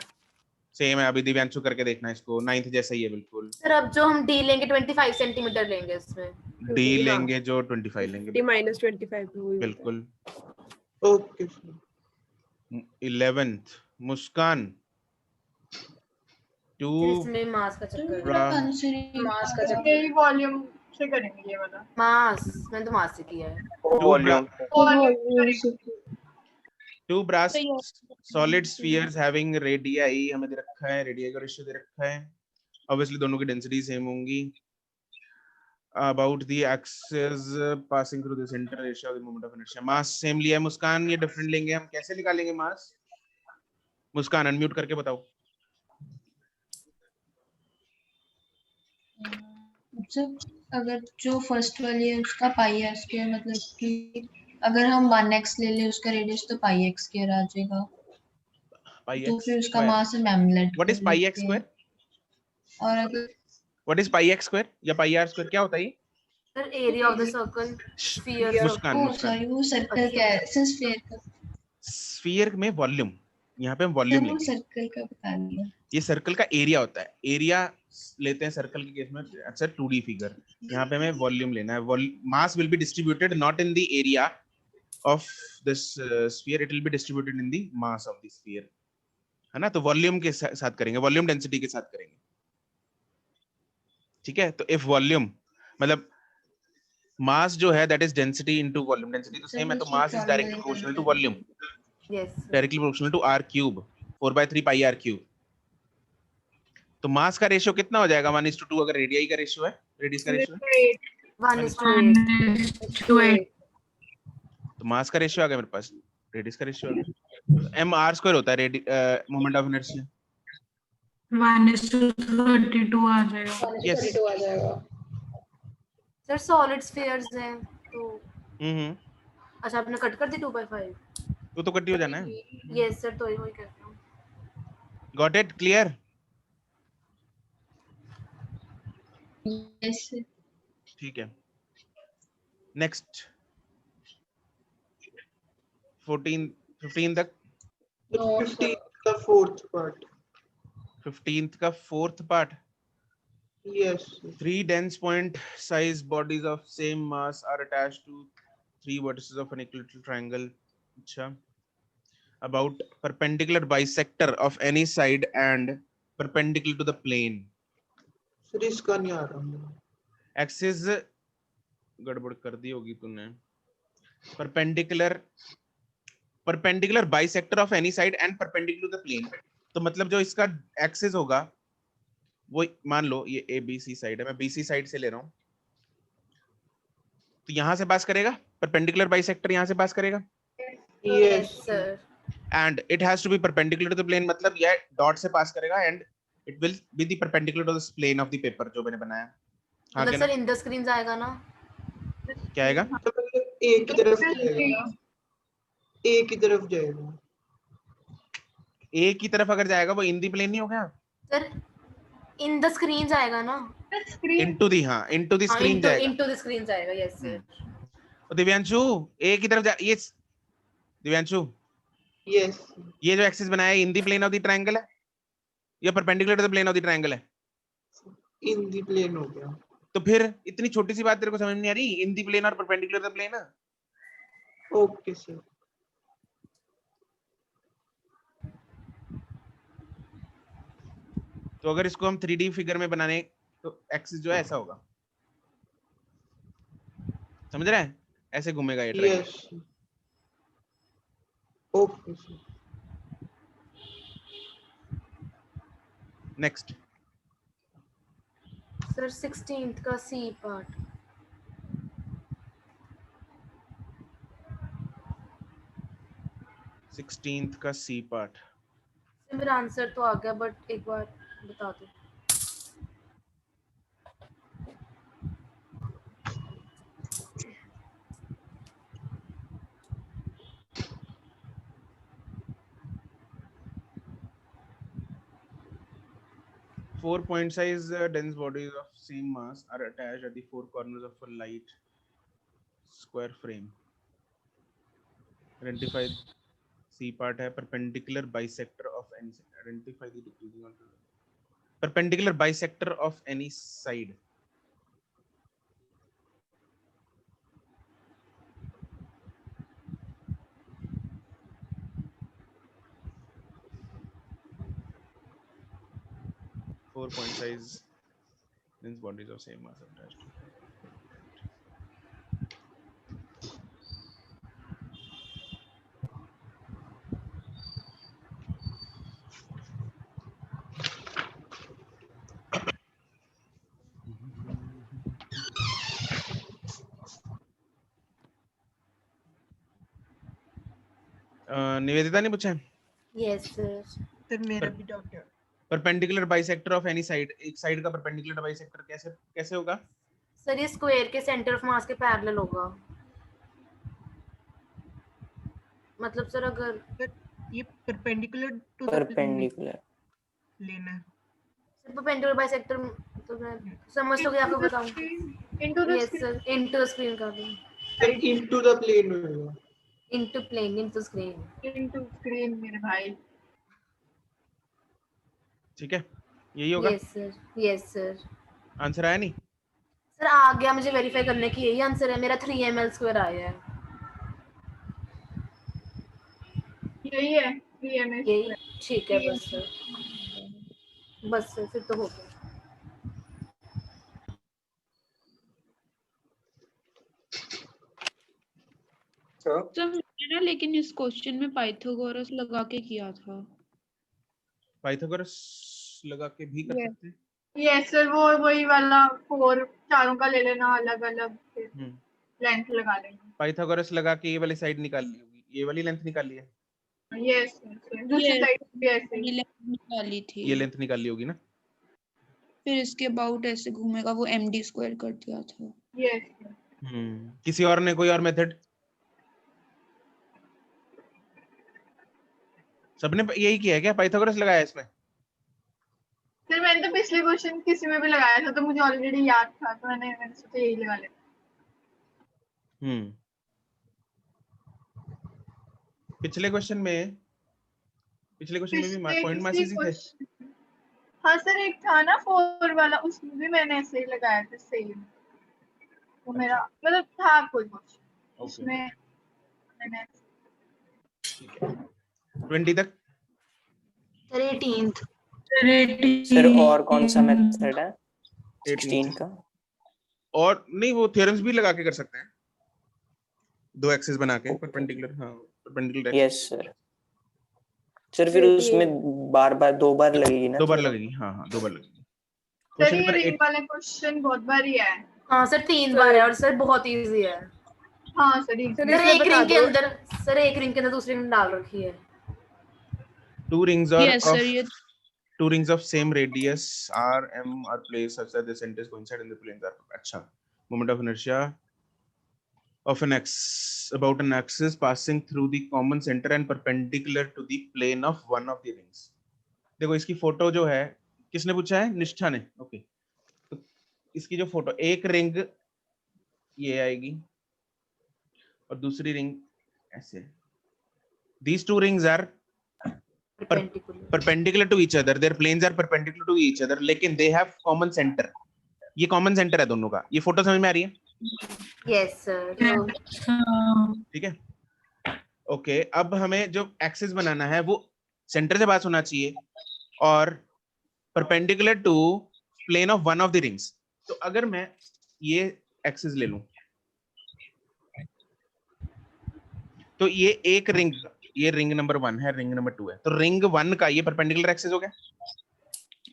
सेम है। अभी दिव्यांशु करके देखना इसको, 9th जैसा ही है बिल्कुल। सर अब जो हम डी लेंगे 25 सेंटीमीटर लेंगे इसमें। डी लेंगे जो 25 लेंगे, D minus 25 भी वही होता है। बिल्कुल। Okay sir. 11th मुस्कान फिर 2 इसमें मास का चक्कर है। रा- मास का यही वॉल्यूम से करेंगे ये वाला? मास, मैंने तो मास से किया है। Two brass solid spheres having radii हमें दे रखा है, radii का रेशियो दे रखा है, obviously दोनों की डेंसिटी सेम होंगी. About the axis passing through the center ratio of the moment of inertia. Mass same लिया है मुस्कान, ये डिफरेंट लेंगे हम. कैसे निकालेंगे मास? मुस्कान अनम्यूट करके बताओ. जब अगर जो फर्स्ट वाली है उसका पाई है स्क्वायर, मतलब कि अगर हम 1x ले ले उसका रेडियस तो पाई एक्स स्क्वायर आ जाएगा. तो फिर उसका मास हम m let. What is pi x square? और अगर What is pi x square या pi r square क्या होता है ये? Sir area of the circle, sphere. Muskan, oh sorry वो सर्कल क्या है? स्फीयर का. स्फीयर में वॉल्यूम, यहाँ पे हम वॉल्यूम लेंगे. सर्कल का बता दिया. ये सर्कल का एरिया होता है. एरिया लेते हैं सर्कल के केस में. अच्छा 2D फिगर. यहाँ पे हमें वॉल्यूम लेना है. Mass will be distributed not in the area of this sphere, it will be distributed in the mass of the sphere, है ना. तो वॉल्यूम के साथ करेंगे, वॉल्यूम डेंसिटी के साथ करेंगे. ठीक है. तो इफ वॉल्यूम मतलब मास जो है that is density into volume. Density तो सेम है, तो mass is directly proportional to volume. Yes, directly proportional to r cube, 4/3 pi r cube. तो मास का रेशियो कितना हो जाएगा? 1:2. अगर रेडियस का रेशियो है, रेडियस का रेशियो है 1:8. तो मास का रेशियो आ गया मेरे पास, रेडियस का रेशियो आ गया. m r स्क्वायर होता है मोमेंट ऑफ इनर्शिया. 1:32 आ जाएगा. यस. सर सॉलिड स्फीयर्स हैं तो अच्छा आपने कट कर दी 2/5. वो तो कटी हो जाना है. यस सर, तो वही कहता हूँ. Got it? क्लियर? यस. ठीक है. नेक्स्ट 15 तक. 15th का fourth part. 15th का fourth part. Yes. 3 dense point size bodies of same mass are attached to 3 vertices of an equilateral triangle. अच्छा. About perpendicular bisector of any side and perpendicular to the plane. Sir इसका नहीं आ रहा. Axis गड़बड़ कर दी होगी तूने. perpendicular bisector of any side and perpendicular to the plane. तो मतलब जो इसका एक्सिस होगा वो मान लो ये ए बी सी साइड है, मैं बीसी साइड से ले रहा हूं, तो यहां से पास करेगा परपेंडिकुलर बाइसेक्टर, यहां से पास करेगा. Yes sir. And it has to be perpendicular to the plane, मतलब ये डॉट से पास करेगा and it will be the perpendicular to the plane of the paper जो मैंने बनाया. हां मतलब सर इन द स्क्रीन आएगा ना? क्या आएगा? तो मतलब एक की तरफ जाएगा. एक की तरफ जाएगा. एक की तरफ अगर जाएगा वो इन द प्लेन नहीं हो गया सर? इन द स्क्रीन आएगा ना? इनटू द, हां इनटू द स्क्रीन जाएगा. इनटू द स्क्रीन आएगा. Yes sir. तो दिव्यांशु एक की तरफ ये दिव्यांशु यस, ये जो एक्सिस बनाया है in the plane of the triangle है या perpendicular to the plane of the triangle है? इन द प्लेन हो गया. तो फिर इतनी छोटी सी बात तेरे को समझ नहीं आ रही? इन द प्लेन और perpendicular to the plane. Okay sir. तो अगर इसको हम 3D फिगर में बनाने तो एक्सिस जो है ऐसा होगा, समझ रहा है? ऐसे घूमेगा ये triangle. Yes. Okay sir. Next sir 16th का सी पार्ट. सिक्सटीन्थ का सी पार्ट. मेरा आंसर तो आ गया बट एक बार बता दो. Four point size dense bodies of same mass are attached at the four corners of a light square frame. Identify C part है perpendicular bisector of any side. Identify the decreasing on perpendicular bisector of any side. Four point size dense bodies of same mass attached. Nivedita ने पूछा है। Yes sir. Sir मेरा भी doubt है। Perpendicular bisector of any side, एक side का perpendicular bisector कैसे कैसे होगा? सर ये स्क्वायर के सेंटर ऑफ मास के पैरेलल होगा। मतलब सर अगर ये perpendicular to the perpendicular plane है। सर परपेंडिकुलर बाइसेक्टर तो मैं समझ तो गया, आपको बताऊं। Into the yes sir, into screen कर दूं। सर इनटू द प्लेन होगा। Into plane, into screen. Into screen मेरे भाई। ठीक है, यही होगा। Yes sir, yes sir. Answer आया नहीं? सर आ गया, मुझे वेरीफाई करने की यही आंसर है मेरा। 3ml² आया है। यही है 3ml²। यही ठीक है बस सर, बस सर फिर तो हो गया। सर मैंने ना लेकिन इस क्वेश्चन में पाइथागोरस लगा के किया था। पाइथागोरस लगा के भी कर सकते हैं। यस सर, वो वही वाला 4 चारों का ले लेना अलग अलग, लेंथ लगा लेना। पाइथागोरस लगा के ये वाली साइड निकाल ली होगी, ये वाली लेंथ निकाल ली है। यस सर, दूसरी साइड भी ऐसे ही निकाली थी। ये लेंथ निकाल ली होगी ना। फिर इसके अबाउट ऐसे घूमेगा, वो md² कर दिया था। यस। किसी और ने कोई और मेथड? सबने यही किया है क्या? पाइथागोरस लगाया है इसमें? सर मैंने तो पिछले क्वेश्चन किसी में भी लगाया था, तो मुझे ऑलरेडी याद था, तो मैंने सोचा यही लगा लेता। पिछले क्वेश्चन में भी पॉइंट मासेस ही थे। हाँ सर, एक था ना 4 वाला, उसमें भी मैंने ऐसे ही लगाया था सेम। तो मेरा मतलब था कोई क्वेश्चन उसमें मैंने 20 तक। Sir 18th। सर और कौन सा मेथड है 16 का? और नहीं, वो थ्योरम्स भी लगा के कर सकते हैं, दो एक्सिस बना के परपेंडिकुलर। हाँ परपेंडिकुलर। Yes sir. सर फिर उसमें बार दो बार लगेगी ना? 2 बार लगेगी। हाँ 2 बार लगेगी। सर ये रिंग वाला क्वेश्चन बहुत बार ही है। हाँ सर 3 बार है, और सर बहुत इजी है। हाँ सर एक रिंग के अंदर, सर एक रिंग के अंदर दूसरी रिंग डाल रखी है। 2 rings of same radius r m are placed such that the centers coincide and the planes are अच्छा। moment of inertia of an about an axis passing through the common center and perpendicular to the plane of one of the rings। देखो इसकी photo जो है किसने पूछा है? निष्ठा ने। ओके, तो इसकी जो फोटो, एक रिंग ये आएगी और दूसरी रिंग ऐसे। These 2 rings are perpendicular to each other, their planes are perpendicular to each other, लेकिन they have common center। ये common center है दोनों का। ये फोटो समझ में आ रही है? Yes sir. ठीक है, ओके। अब हमें जो एक्सिस बनाना है वो सेंटर से पास होना चाहिए और perpendicular to plane of one of the rings. तो अगर मैं ये एक्सिस ले लूं तो ये एक रिंग, ये रिंग नंबर 1 है, रिंग नंबर 2 है, तो रिंग 1 का ये परपेंडिकुलर एक्सिस हो गया।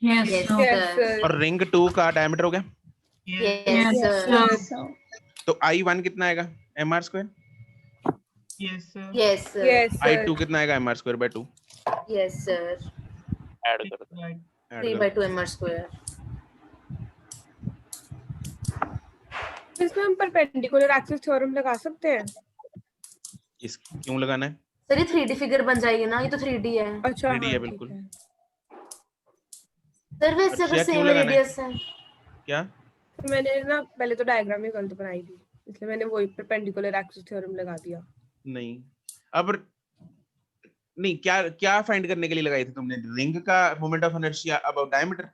Yes sir. और रिंग 2 का डायमीटर हो गया। Yes sir. तो I1 कितना आएगा? mr²। Yes sir. Yes sir. I2 कितना आएगा? mr²/2। Yes sir. ऐड कर दो। 3/2 mr²। इसमें हम परपेंडिकुलर एक्सिस थ्योरम लगा सकते हैं। इस क्यों लगाना है? सर ये 3D फिगर बन जाएगी ना, ये तो 3D है। अच्छा 3D है बिल्कुल। सर वैसे अगर सेम रेडियस है। क्या? मैंने ना पहले तो डायग्राम ही गलत बनाई थी, इसलिए मैंने वही परपेंडिकुलर एक्सिस थ्योरम लगा दिया। नहीं, अब नहीं, क्या फाइंड करने के लिए लगाई थी तुमने? रिंग का moment of inertia about diameter.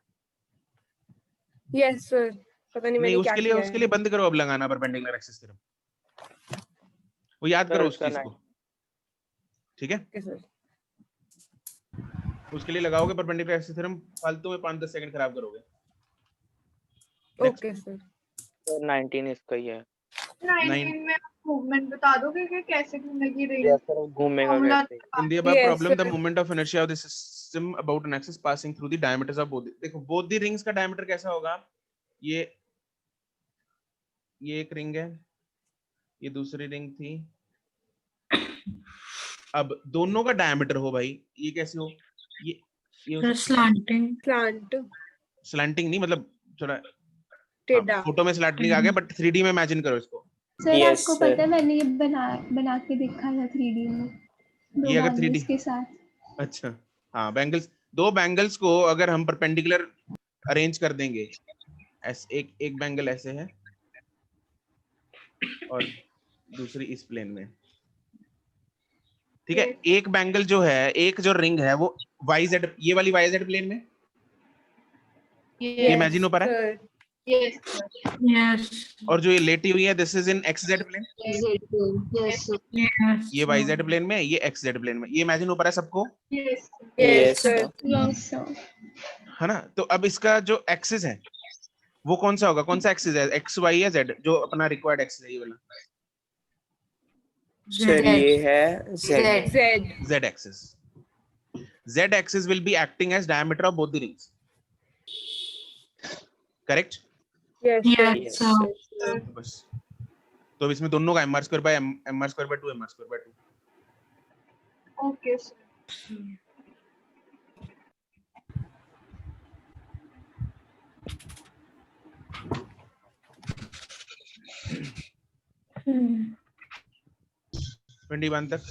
Yes sir, पता नहीं मैंने क्या किया है। उसके लिए बंद करो अब लगाना परपेंडिकुलर एक्सिस थ्योरम, वो याद करो उस चीज को। ठीक है सर, उसके लिए लगाओगे परपेंडिकुलर एक्सिस थ्योरम, फालतू में 5-10 सेकंड खराब करोगे। Okay sir. 19 इसका ही है। 19 में मूवमेंट बता दोगे कि कैसे घूमेगी रिंग? यस सर, घूमेगा कैसे? In the above problem, the moment of inertia of the system about an axis passing through the diameters of both। देखो both the rings का डायमीटर कैसा होगा? ये एक रिंग है, ये दूसरी रिंग थी। अब दोनों का डायमीटर हो भाई, ये कैसे हो? ये स्लैंटिंग स्लैंटिंग नहीं, मतलब थोड़ा टेढ़ा। फोटो में स्लैंटिंग आ गया, बट 3D में इमेजिन करो इसको। सर Yes, आपको sir. पता है मैंने ये बना के देखा था 3D में, दो ये अगर बैंगल्स 3D के साथ। अच्छा, हाँ बैंगल्स, दो बैंगल्स को अगर हम परपेंडिकुलर अरेंज कर देंगे, एक बैंगल ऐसे है और दूसरी इस प्लेन में, ठीक है। एक बैंगल जो है, एक जो रिंग है वो YZ, ये वाली YZ प्लेन में ये इमेजिन हो पा रहा है। यस और जो ये लेटी हुई है, this is in XZ plane, yes ये YZ प्लेन में, ये XZ प्लेन में, ये इमेजिन हो पा रहा है सबको, Yes, Yes, sir. sir. Yes sir. है ना। तो अब इसका जो एक्सिस है वो कौन सा होगा, कौन सा एक्सिस है, X, Y या Z? जो अपना रिक्वायर्ड एक्सिस है ये वाला, Sir, ये है Z. Z. Z axis. Z axis will be acting as diameter of both the rings. Correct? Yes, sir. Yes, sir. बस तो अब इसमें दोनों का mr square by mr square by 2 mr square by 2. Okay, sir. Hmm. 21 तक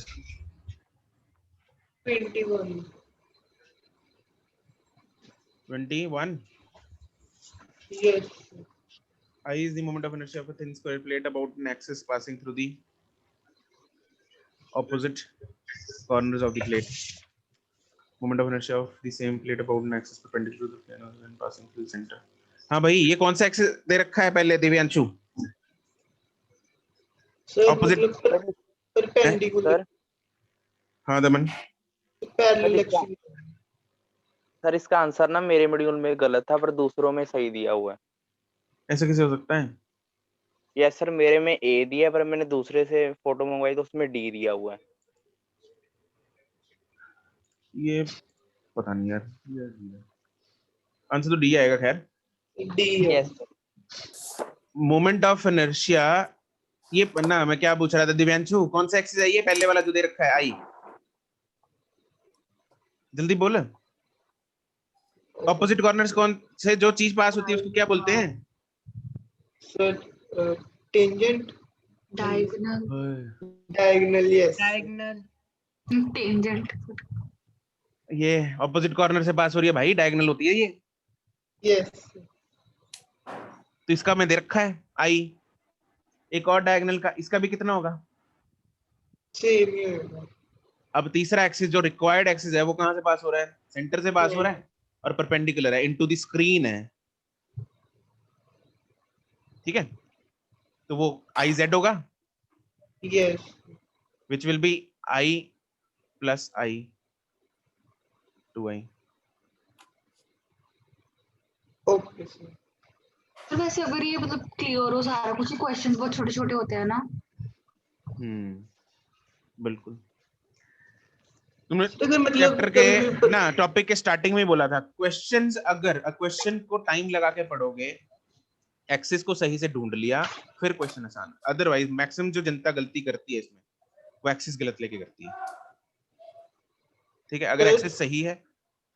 21. 21. Yes. I is the moment of inertia of a thin square plate about an axis passing through the opposite corners of the plate. Moment of inertia of the same plate about an axis perpendicular to the plane and passing through the center. हाँ भाई, ये कौन सा axis दे रखा है पहले Divyanshu? Sir Opposite. मतलब perpendicular, हाँ दमन, पैरेलल एक्सिस। सर इसका आंसर ना मेरे मॉड्यूल में गलत था पर दूसरों में सही दिया हुआ है। ऐसा कैसे हो सकता है? यस सर, मेरे में ए दिया पर मैंने दूसरे से फोटो मंगवाई तो उसमें डी दिया हुआ है। ये पता नहीं यार, आंसर तो डी आएगा। खैर D. Yes moment of inertia, ये ना मैं क्या पूछ रहा था दिव्यांशु, कौन सा एक्सिस है ये पहले वाला जो दे रखा है आई? जल्दी बोल। ऑपोजिट कॉर्नर्स कौन से जो चीज पास होती है उसको क्या बोलते हैं? Sir tangent, diagonal, diagonal. Yes diagonal, tangent. ये ऑपोजिट कॉर्नर से पास हो रही है भाई, डायगोनल होती है ये। यस। तो इसका मैं दे रखा है आई, एक और डायगोनल का, इसका भी कितना होगा? सेम ही होगा। अब तीसरा एक्सिस जो रिक्वायर्ड एक्सिस है वो कहां से पास हो रहा है? सेंटर से पास हो रहा है और परपेंडिकुलर है, इनटू द स्क्रीन है, ठीक है। तो वो आई जेड होगा। Yes. Which will be I plus I 2i। Okay sir. तो वैसे अगर ये मतलब क्लियर हो सारा कुछ, क्वेश्चंस बहुत छोटे छोटे होते हैं ना। बिल्कुल। तुमने तो मतलब चैप्टर के ना टॉपिक के स्टार्टिंग में बोला था, क्वेश्चंस अगर क्वेश्चन को टाइम लगा के पढ़ोगे, एक्सिस को सही से ढूंढ लिया, फिर क्वेश्चन आसान। अदरवाइज मैक्सिमम जो जनता गलती करती है इसमें, वो एक्सिस गलत लेके करती है, ठीक है। अगर एक्सिस सही है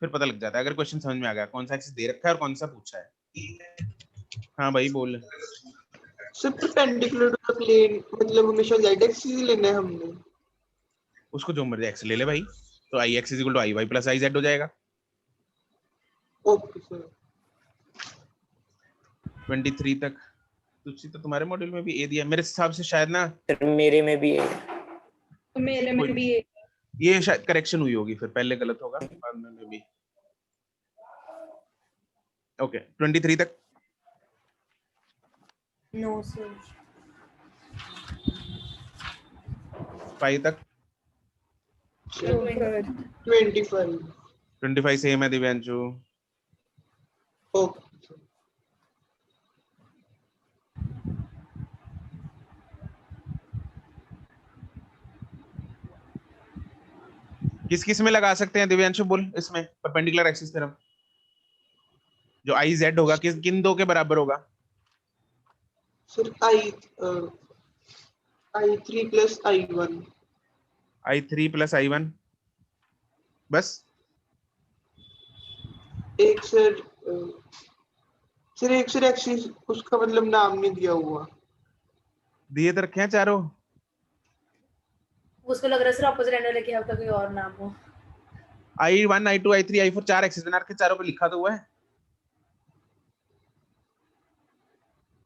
फिर पता लग जाता है, अगर क्वेश्चन समझ में आ गया कौन सा एक्सिस दे रखा है और कौन सा पूछा है। हाँ भाई बोल। Sir perpendicular to the plane मतलब हमेशा z एक्सिस ही लेना है हमने। उसको जो मर्जी एक्स ले ले भाई, तो I X is equal to I Y plus I Z हो जाएगा। Okay sir. 23 तक तो तुम्हारे मॉड्यूल में भी ए दिया मेरे हिसाब से, शायद ना मेरे में भी है। मेरे में भी है। ये शायद करेक्शन हुई होगी, फिर पहले गलत होगा बाद में भी। ओके 23 तक। No sir. 5 तक। 25 सेम है दिव्यांशु। ओके। किस किस में लगा सकते हैं दिव्यांशु बोल? इसमें परपेंडिकुलर एक्सिस तरफ जो आई जेड होगा किन दो के बराबर होगा? Sir i3 plus i1। I3 plus I1 बस। एक सर एक सर एक्सिस उसका मतलब नाम नहीं दिया हुआ। दिए तो रखे हैं चारों। उसको लग रहा है सर ऑपोजिट एंड लेके होगा कोई और नाम हो। I1 I2 I3 I4 चार एक्सिस बना के चारों पे लिखा तो हुआ है।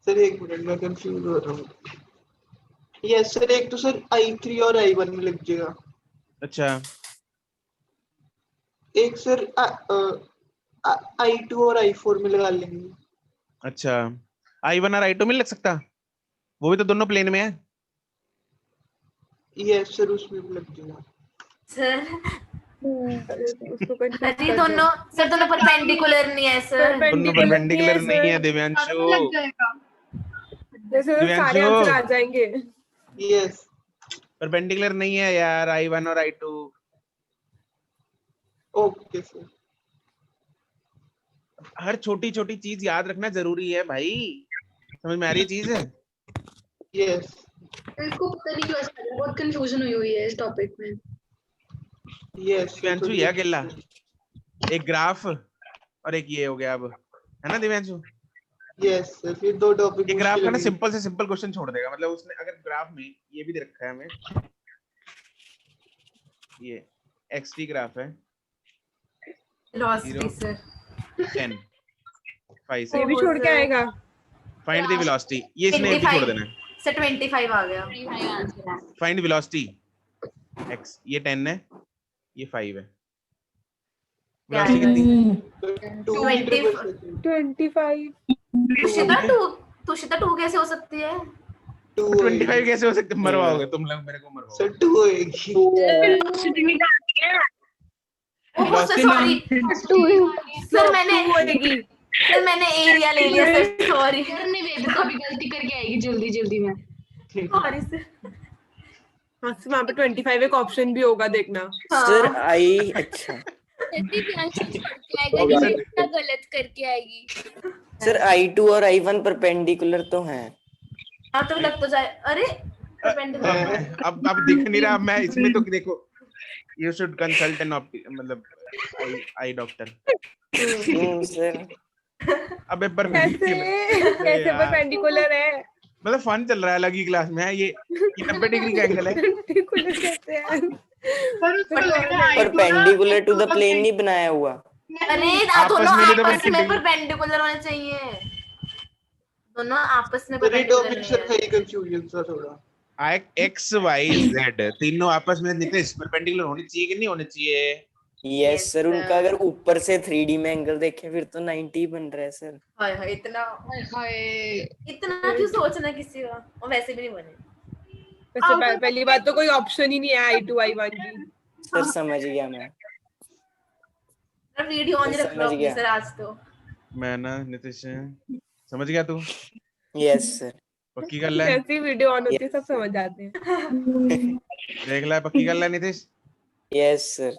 सर एक मिनट मैं कंफ्यूज हो रहा हूँ। यस सर एक तो सर I3 और I1 में लग जाएगा। अच्छा एक सर I2 और I4 में लगा लेंगे। अच्छा I1 और I2 में लग सकता, वो भी तो दोनों प्लेन में है। यस सर उसमें भी लग जाएगा। सर उसको confuse अरे कर दोनों सर दोनों परपेंडिकुलर नहीं है सर। दोनों परपेंडिकुलर नहीं है दिव्यांशु। लग जाएगा। जैसे तो सारे आंसर आ जाएंगे। यस परपेंडिकुलर नहीं है यार I1 और I2। Okay sir. हर छोटी छोटी चीज याद रखना जरूरी है भाई, समझ में आ रही चीज है। यस इसको पता नहीं क्यों ऐसा बहुत कंफ्यूजन हुई है इस टॉपिक में। यस दिव्यांशु ये अकेला एक ग्राफ और एक ये हो गया अब, है ना दिव्यांशु। यस सर फिर दो टॉपिक ये ग्राफ का ना सिंपल से सिंपल क्वेश्चन छोड़ देगा, मतलब उसने अगर ग्राफ में ये भी दे रखा है हमें, ये xt ग्राफ है वेलोसिटी सर 10 5 ये भी छोड़ के आएगा। फाइंड द वेलोसिटी, ये इसने ये भी छोड़ देना है सर 25 आ गया। 25 आंसर है। फाइंड वेलोसिटी x, ये 10 है ये 5 है। वेलोसिटी कितनी? 25। तुषिता 2 कैसे हो सकती है? 25 कैसे हो सकते, मरवाओगे तुम लोग मेरे को, मरवाओगे। सर 2 होएगी। ओह सर सॉरी सर मैंने एरिया ले लिया सर, सॉरी। सर निवेदिता भी गलती करके आएगी जल्दी जल्दी में। Sorry sir. हाँ सर वहाँ पे 25 एक ऑप्शन भी होगा देखना। सर आई अच्छा गलत करके आएगी। सर I2 और I1 परपेंडिकुलर तो हैं। हाँ तो लग तो जाए। अरे अब दिख नहीं रहा, मैं इसमें तो देखो, you should consult an मतलब आई डॉक्टर। सर अबे कैसे परपेंडिकुलर है? मतलब फन चल रहा है अलग ही क्लास में है ये 90 डिग्री का एंगल है। परपेंडिकुलर कैसे है? परपेंडिकुलर टू द प्लेन नहीं बनाया हुआ। अरे दोनों आपस में परपेंडिकुलर होने चाहिए, दोनों आपस में टॉपिक सर है कंफ्यूजन सा थोड़ा। x y z तीनों आपस में नितेश परपेंडिकुलर होनी चाहिए कि नहीं होनी चाहिए? यस सर उनका अगर ऊपर से 3D में एंगल देखें फिर तो 90 बन रहा है सर। हाय हाय इतना क्यों सोचना किसी का, और वैसे भी नहीं बने। वैसे पहली बात तो कोई ऑप्शन ही नहीं है I2 I1 की। सर समझ गया मैं। वीडियो ऑन रख लो अपनी सर आज तो। मैं ना नितेश समझ गया तू? यस सर पक्की कर ले। जैसी वीडियो ऑन होती है सब समझ जाते हैं। देख ले पक्की कर ले नितेश। Yes sir.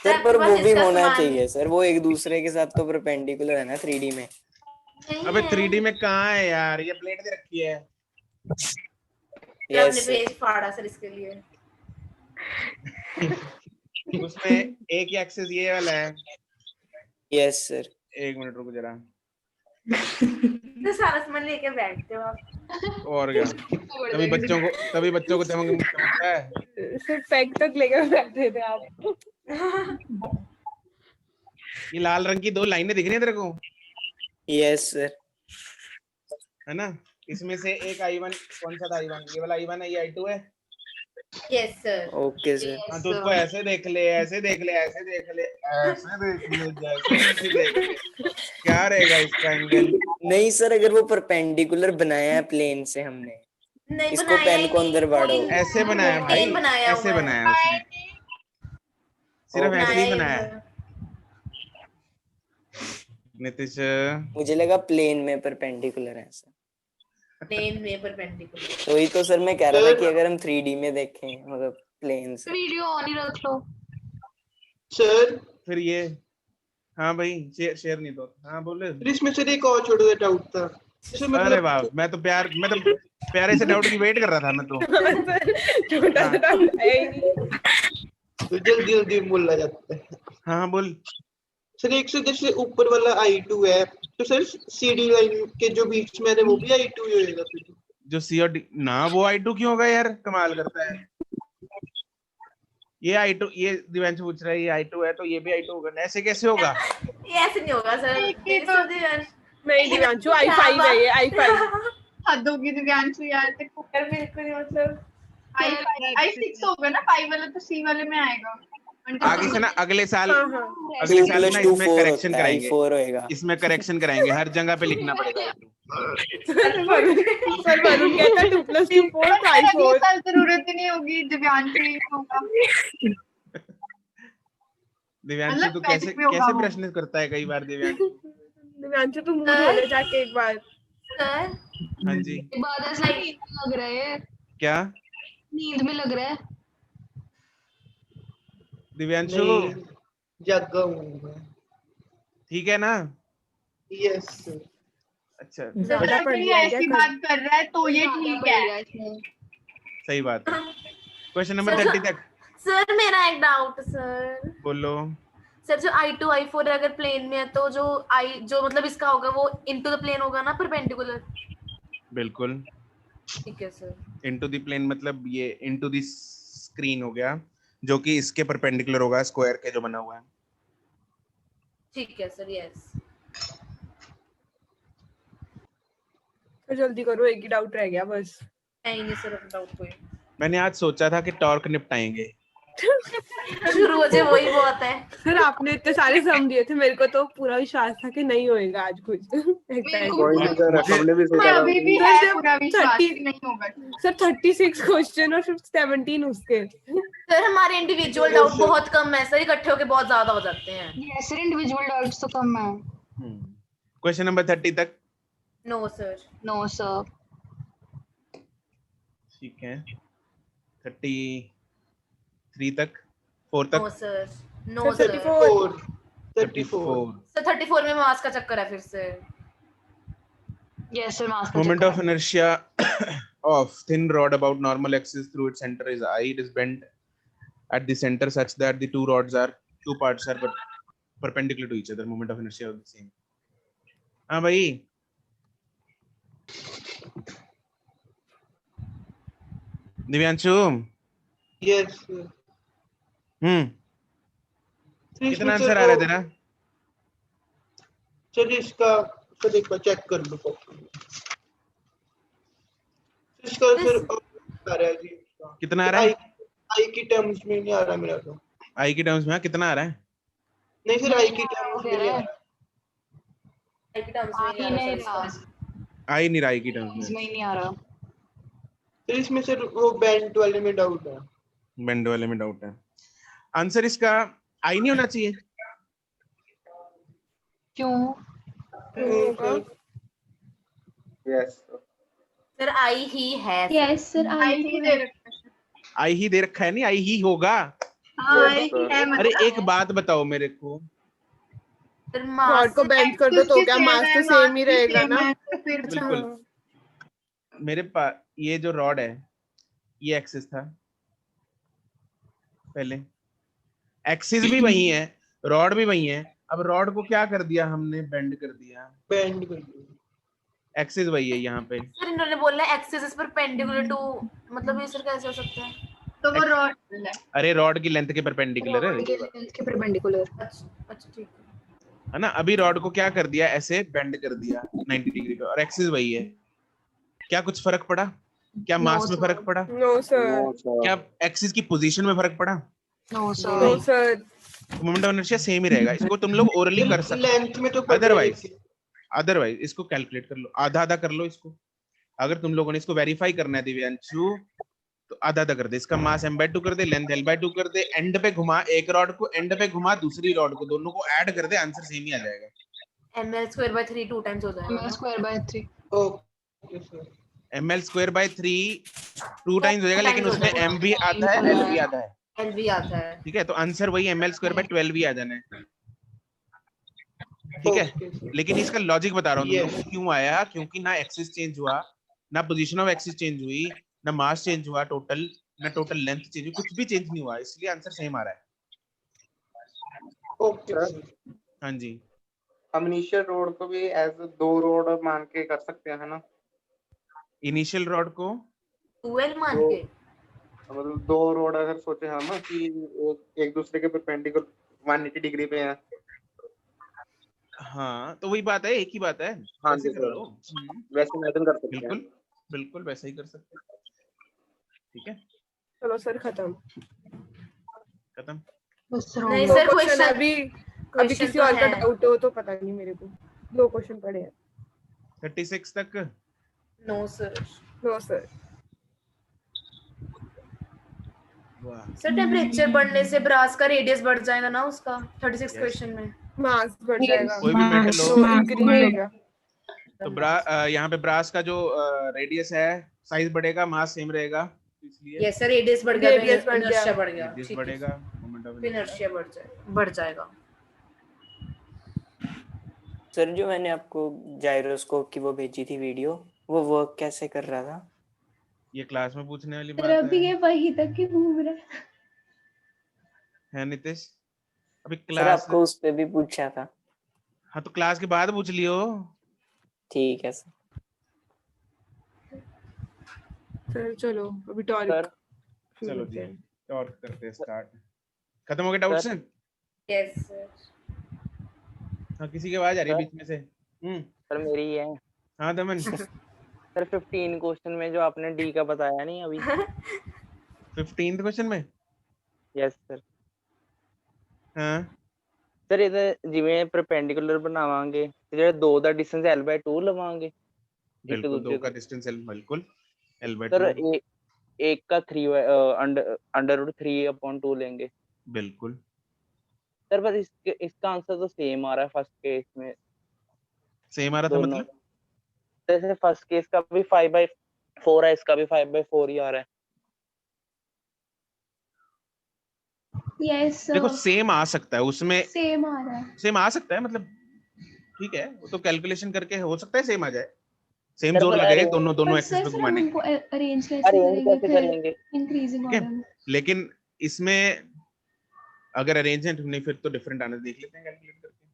सर पर वो भी होना चाहिए सर, वो एक दूसरे के साथ तो परपेंडिकुलर है ना 3D में। अबे 3D में कहाँ है यार, ये प्लेट दे रखी है। यस पेज फाड़ा सर इसके लिए। उसमें एक ही एक्सेस ये वाला है। Yes sir. एक मिनट रुको जरा। तो सारा सामान लेके बैठते हो आप। और क्या, कभी बच्चों को चमकता है। सिर्फ पैक तक लेकर बैठे थे आप। ये लाल रंग की 2 लाइनें दिख रही हैं तेरे को? Yes sir. है ना, इसमें से एक I1 कौन सा था? I1 ये वाला I1 है, ये I2 है। Yes sir. Okay sir. हाँ तो उसको ऐसे देख ले, ऐसे देख ले, ऐसे देख ले, ऐसे देख ले, जैसे देख ले, क्या रहेगा इसका एंगल? नहीं सर अगर वो परपेंडिकुलर बनाया है प्लेन से हमने, नहीं इसको पेन को अंदर बाड़ो। ऐसे बनाया भाई, ऐसे बनाया उसने, सिर्फ ऐसे ही बनाया। नितिश मुझे लगा प्लेन में परपेंडिकुलर है सर। प्लेन में परपेंडिकुलर तो ही तो सर मैं कह रहा था कि अगर हम 3D में देखें मतलब प्लेन से। वीडियो ऑन ही रख लो सर। फिर ये हाँ भाई शेयर नहीं तो। हाँ बोले। इसमें सर एक और छोटा सा डाउट था। अरे वाह, मैं तो प्यारे से डाउट की वेट कर रहा था मैं तो। छोटा सा डाउट है ही नहीं। तो जल्दी जल्दी बोला जाता है। हाँ बोल। सर एक से जैसे ऊपर वाला I2 है, तो सर CD लाइन के जो बीच में है वो भी I2 ही होएगा फिर? जो C और D ना, वो I2 क्यों होगा यार, कमाल करता है। ये I2, ये दिव्यांशु पूछ रहा है ये I2 है तो ये भी I2 होगा, ऐसे कैसे होगा? ये ऐसे नहीं होगा सर। नहीं दिव्यांशु I5 है ये, I5। हद होगी दिव्यांशु यार, देखो बिल्कुल ही मतलब I6 होगा ना, 5 वाला तो C वाले में आएगा। आगे से ना अगले साल हाँ। ना इसमें करेक्शन कराएंगे, I4 होएगा। इसमें करेक्शन कराएंगे, हर जगह पे लिखना पड़ेगा सर वरुण कहता है 2 + 2 4 तो I4। साल जरूरत ही नहीं होगी, दिव्यांशु ही होगा। दिव्यांशु तू कैसे प्रश्न करता है कई बार दिव्यांशु तू मूड होने जाके एक बार। सर हाँ जी, एक बात ऐसा लग रहा है, क्या नींद में लग रहा है। दिव्यांशु जागा हूँ मैं। ठीक है ना? Yes sir. अच्छा, अगर ये ऐसी बात कर रहा है तो ये ठीक है। सही बात है। क्वेश्चन नंबर 30 तक। सर मेरा एक डाउट सर। बोलो। सर जो I2 I4 अगर प्लेन में है तो जो मतलब इसका होगा वो इनटू द प्लेन होगा ना, परपेंडिकुलर? बिल्कुल ठीक है सर। इनटू द प्लेन मतलब ये इनटू द स्क्रीन हो गया, जो कि इसके परपेंडिकुलर होगा, स्क्वायर के जो बना हुआ है। ठीक है सर, यस। तो जल्दी करो, एक ही डाउट रह गया बस। नहीं सर डाउट कोई। मैंने आज सोचा था कि टॉर्क निपटाएंगे। शुरू हो जाए वही बहुत है। सर आपने इतने सारे सम दिए थे, मेरे को तो पूरा विश्वास था कि नहीं होएगा आज कुछ। सर 36 क्वेश्चन और 17 उसके। सर हमारे इंडिविजुअल डाउट बहुत कम है सर, इकट्ठे होके बहुत ज्यादा हो जाते हैं। यस सर, इंडिविजुअल डाउट्स तो कम है। क्वेश्चन नंबर 30 तक। No sir. No sir. ठीक है, 33 तक, 4 तक। No sir, no sir. 34 sir 34 में मास का चक्कर है फिर से। यस सर, मास का moment of inertia of thin rod about normal axis through its center is I. It is bent at the center such that the two parts are perpendicular to each other. Moment of inertia of the same. हाँ भाई, Divyanshu. Yes कितना answer आ रहा है तेरा? Sir इसका sir एक बार check कर लो। इसका सर आ रहा है जी। कितना आ रहा है? आई की टर्म्स में नहीं आ रहा मेरा तो। आई की टर्म्स में कितना आ रहा है? नहीं सर, आई की टर्म्स में नहीं आ रहा। आई की टर्म्स में नहीं आ रहा। आई नहीं रहा, आई की टर्म्स में इसमें ही नहीं आ रहा। तो इसमें सर वो बेंड वाले में डाउट है। बेंड वाले में डाउट है। आंसर इसका आई नहीं होना चाहिए। क्यों? यस सर आई ही है। यस सर, आई ही दे रखा है। आई ही दे रखा है, नहीं आई ही होगा। हाँ आई ही है मतलब। अरे एक बात बताओ मेरे को, सर रॉड मास को बेंड कर दो तो क्या मास तो सेम ही रहेगा ना? बिल्कुल। मेरे पास ये जो रॉड है ये एक्सिस था पहले, एक्सिस भी वही है, रॉड भी वही है। अब रॉड को क्या कर दिया हमने? बेंड कर दिया। बेंड कर दिया। एक्सिस वही है यहाँ पे। सर इन्होंने बोला एक्सिस इज परपेंडिकुलर टू, मतलब ये सर कैसे हो सकता है? तो वो रॉड है। अरे रॉड की लेंथ के परपेंडिकुलर है। लेंथ के परपेंडिकुलर। अच्छा ठीक है ना। अभी रॉड को क्या कर दिया? ऐसे बेंड कर दिया 90 डिग्री पे, और एक्सिस वही है। क्या कुछ फर्क पड़ा? क्या मास में फर्क पड़ा? No sir. क्या एक्सिस की पोजीशन में फर्क पड़ा? No sir. No sir. Moment of inertia same ही रहेगा। इसको तुम लोग ओरली कर सकते लेंथ में तो अदरवाइज इसको कैलकुलेट कर लो, आधा आधा कर लो इसको। अगर तुम लोगों ने इसको वेरीफाई करना है दिव्यांशु, तो आधा आधा कर दे। इसका मास m/2 कर दे, लेंथ l/2 कर दे, एंड पे घुमा एक रॉड को, एंड पे घुमा दूसरी रॉड को, दोनों को ऐड कर दे, आंसर सेम ही आ जाएगा। ml²/3 2 टाइम्स हो जाएगा। ml²/3। Okay sir. ml²/3 2 times हो जाएगा, लेकिन उसमें m भी आता है, l भी आता है। l भी आता है। ठीक है, तो आंसर वही ml²/12 भी आ जाना है। ठीक है, लेकिन इसका लॉजिक बता रहा हूँ तुम लोग को क्यों आया, क्योंकि ना एक्सिस चेंज हुआ, ना पोजीशन ऑफ एक्सिस चेंज हुई, ना मास चेंज हुआ टोटल, ना टोटल लेंथ चेंज हुई, कुछ भी चेंज नहीं हुआ, इसलिए आंसर सेम आ रहा है। ओके हाँ जी, हम इनिशियल रोड को भी एज 2 रोड मान के कर सकते हैं ना? इनिशियल रॉड को 2L मान के, मतलब 2 रोड अगर सोचे हम कि एक दूसरे के परपेंडिकुलर 180 डिग्री पे हैं। हाँ तो वही बात है, एक ही बात है। हाँ वैसे जी कर लो। वैसे इमेजिन कर सकते हैं। बिल्कुल बिल्कुल वैसा ही कर सकते हैं। ठीक है, चलो सर खत्म। नहीं सर क्वेश्चन अभी किसी तो और का है। डाउट हो तो पता नहीं मेरे को। 2 क्वेश्चन पड़े हैं। 36 तक। No sir. No sir. Sir temperature बढ़ने से ब्रास का रेडियस बढ़ जाएगा ना उसका 36 क्वेश्चन में। मास बढ़ जाएगा। कोई भी मेटल हो तो इंक्रीज हो गया। तो यहाँ पे ब्रास का जो रेडियस है साइज बढ़ेगा, मास सेम रहेगा, इसलिए यस सर रेडियस बढ़ गया, रेडियस बढ़ इनर्शिया गया। बढ़ गया, रेडियस ठीक है, बढ़ेगा, मोमेंट ऑफ इनर्शिया बढ़ जाएगा। सर जो मैंने आपको जाइरोस्कोप की वो भेजी थी वीडियो, वो वर्क कैसे कर रहा था? ये क्लास में पूछने वाली सर बात अभी है। ये वही तक ही घूम रहा है नितेश? अभी सर क्लास, आपको उस पे भी पूछा था। हाँ तो क्लास के बाद पूछ लियो। ठीक है सर। सर चलो अभी टॉरिक। चलो जी टॉर्क करते हैं स्टार्ट। खत्म हो गए डाउट्स? Yes sir. हाँ किसी की आवाज आ रही है बीच में से। सर मेरी ही है। हाँ दमन। सर 15 क्वेश्चन में जो आपने डी का बताया नहीं अभी 15th क्वेश्चन में? Yes sir. हाँ सर ਇਹਦੇ ਜਿਵੇਂ परपेंडिकुलर ਬਣਾਵਾਂਗੇ ਤੇ ਜਿਹੜੇ ਦੋ ਦਾ ਡਿਸਟੈਂਸ l/2 ਲਵਾਂਗੇ बिल्कुल, दो का डिस्टेंस l बिल्कुल l/2। सर एक का 3 √3/2 लेंगे। बिल्कुल सर बस इसका आंसर तो सेम आ रहा है फर्स्ट केस में। सेम आ रहा था मतलब? जैसे फर्स्ट केस का भी 5/4 है, इसका भी 5/4 ही आ रहा है। यस देखो सेम आ सकता है उसमें, सेम आ रहा है। सेम आ सकता है मतलब ठीक है, वो तो कैलकुलेशन करके हो सकता है सेम आ जाए, सेम सर, जोर पर लगेगा अरे- दोनों पर एक्सिस सर पे फिर हम घुमाने उनको के। अरेंज कैसे अरेंज करेंगे कैसे फिर करेंगे? इंक्रीजिंग ठीक है, ऑर्डर में? लेकिन इसमें अगर अरेंजमेंट नहीं फिर तो डिफरेंट आने देख लेते हैं कैलकुलेट करके।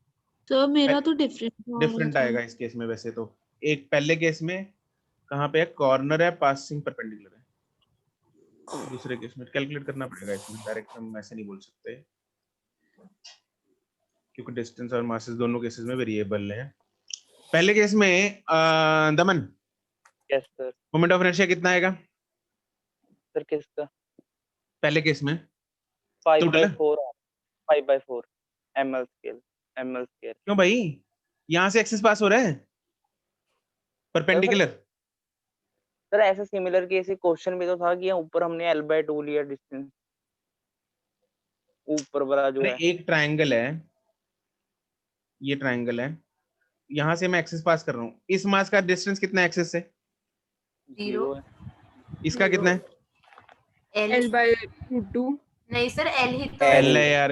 तो मेरा तो डिफरेंट आएगा इस केस में। वैसे तो एक पहले केस में कहाँ पे है, कॉर्नर है, पासिंग परपेंडिकुलर है। दूसरे केस में कैलकुलेट करना पड़ेगा, इसमें डायरेक्ट हम ऐसे नहीं बोल सकते क्योंकि डिस्टेंस और मासेस दोनों केसेस में वेरिएबल है। पहले केस में दमन yes sir. Moment of inertia कितना आएगा सर किसका? पहले केस में? 5/4 ml स्केयर। क्यों भाई, यहाँ से एक्सिस पास हो रहा है परपेंडिकुलर। सर ऐसा सिमिलर केस क्वेश्चन भी तो था कि यहाँ ऊपर हमने l/2 लिया डिस्टेंस, ऊपर वाला जो है। एक ट्रायंगल है, ये ट्रायंगल है, यहाँ से मैं एक्सिस पास कर रहा हूँ, इस मास का डिस्टेंस कितना है एक्सिस से? 0 है। इसका कितना है? l/2। नहीं सर एल ही तो L है यार,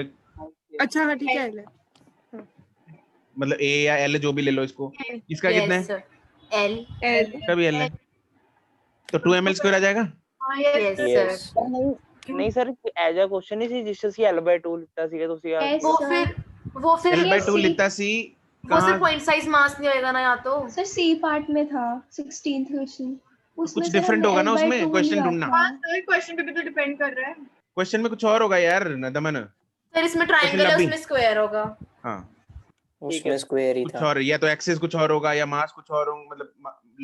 अच्छा हाँ ठीक है L है। मतलब A या L जो भी ले लो इसको। इसका कितना है? एल इसका भी L है, तो 2ml² आ जाएगा। Yes sir. नहीं सर एज अ क्वेश्चन ही ਸੀ ਜਿਸ ਅਸੀਂ l/2 ਲਿੱਤਾ ਸੀਗਾ ਤੁਸੀਂ वो फिर l/2 लिखता सी वो सिर्फ पॉइंट साइज मास नहीं होएगा ना, या तो सर सी पार्ट में था 16th क्वेश्चन, उसमें कुछ सर डिफरेंट हमने होगा ना उसमें, L/2 क्वेश्चन लिया ढूंढना। था। हाँ सर क्वेश्चन पे भी तो डिपेंड कर रहा है। क्वेश्चन में कुछ और होगा यार दमन। फिर इसमें ट्रायंगल है उसमें स्क्वायर होगा। हाँ उसमें स्क्वायर ही कुछ था। और, या तो एक्सिस कुछ और होगा या मास कुछ और होगा, मतलब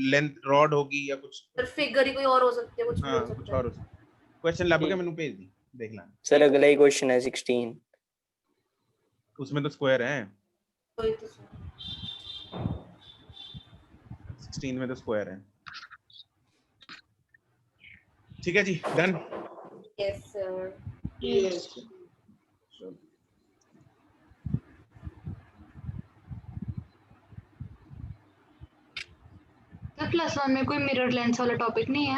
लेंथ रॉड होगी या कुछ। फिर फिगर ही कोई और हो सकती है, कुछ भी हाँ हो कुछ सकता है। और हो सकता है। क्वेश्चन लग के मैंने भेज दी, देख लेना। सर अगला ही क्वेश्चन है 16। उसमें तो स्क्वायर है, कोई तो 16 में तो स्क्वायर है। ठीक है जी, done. Yes sir. Yes class 1 में कोई मिरर लेंस वाला टॉपिक नहीं है?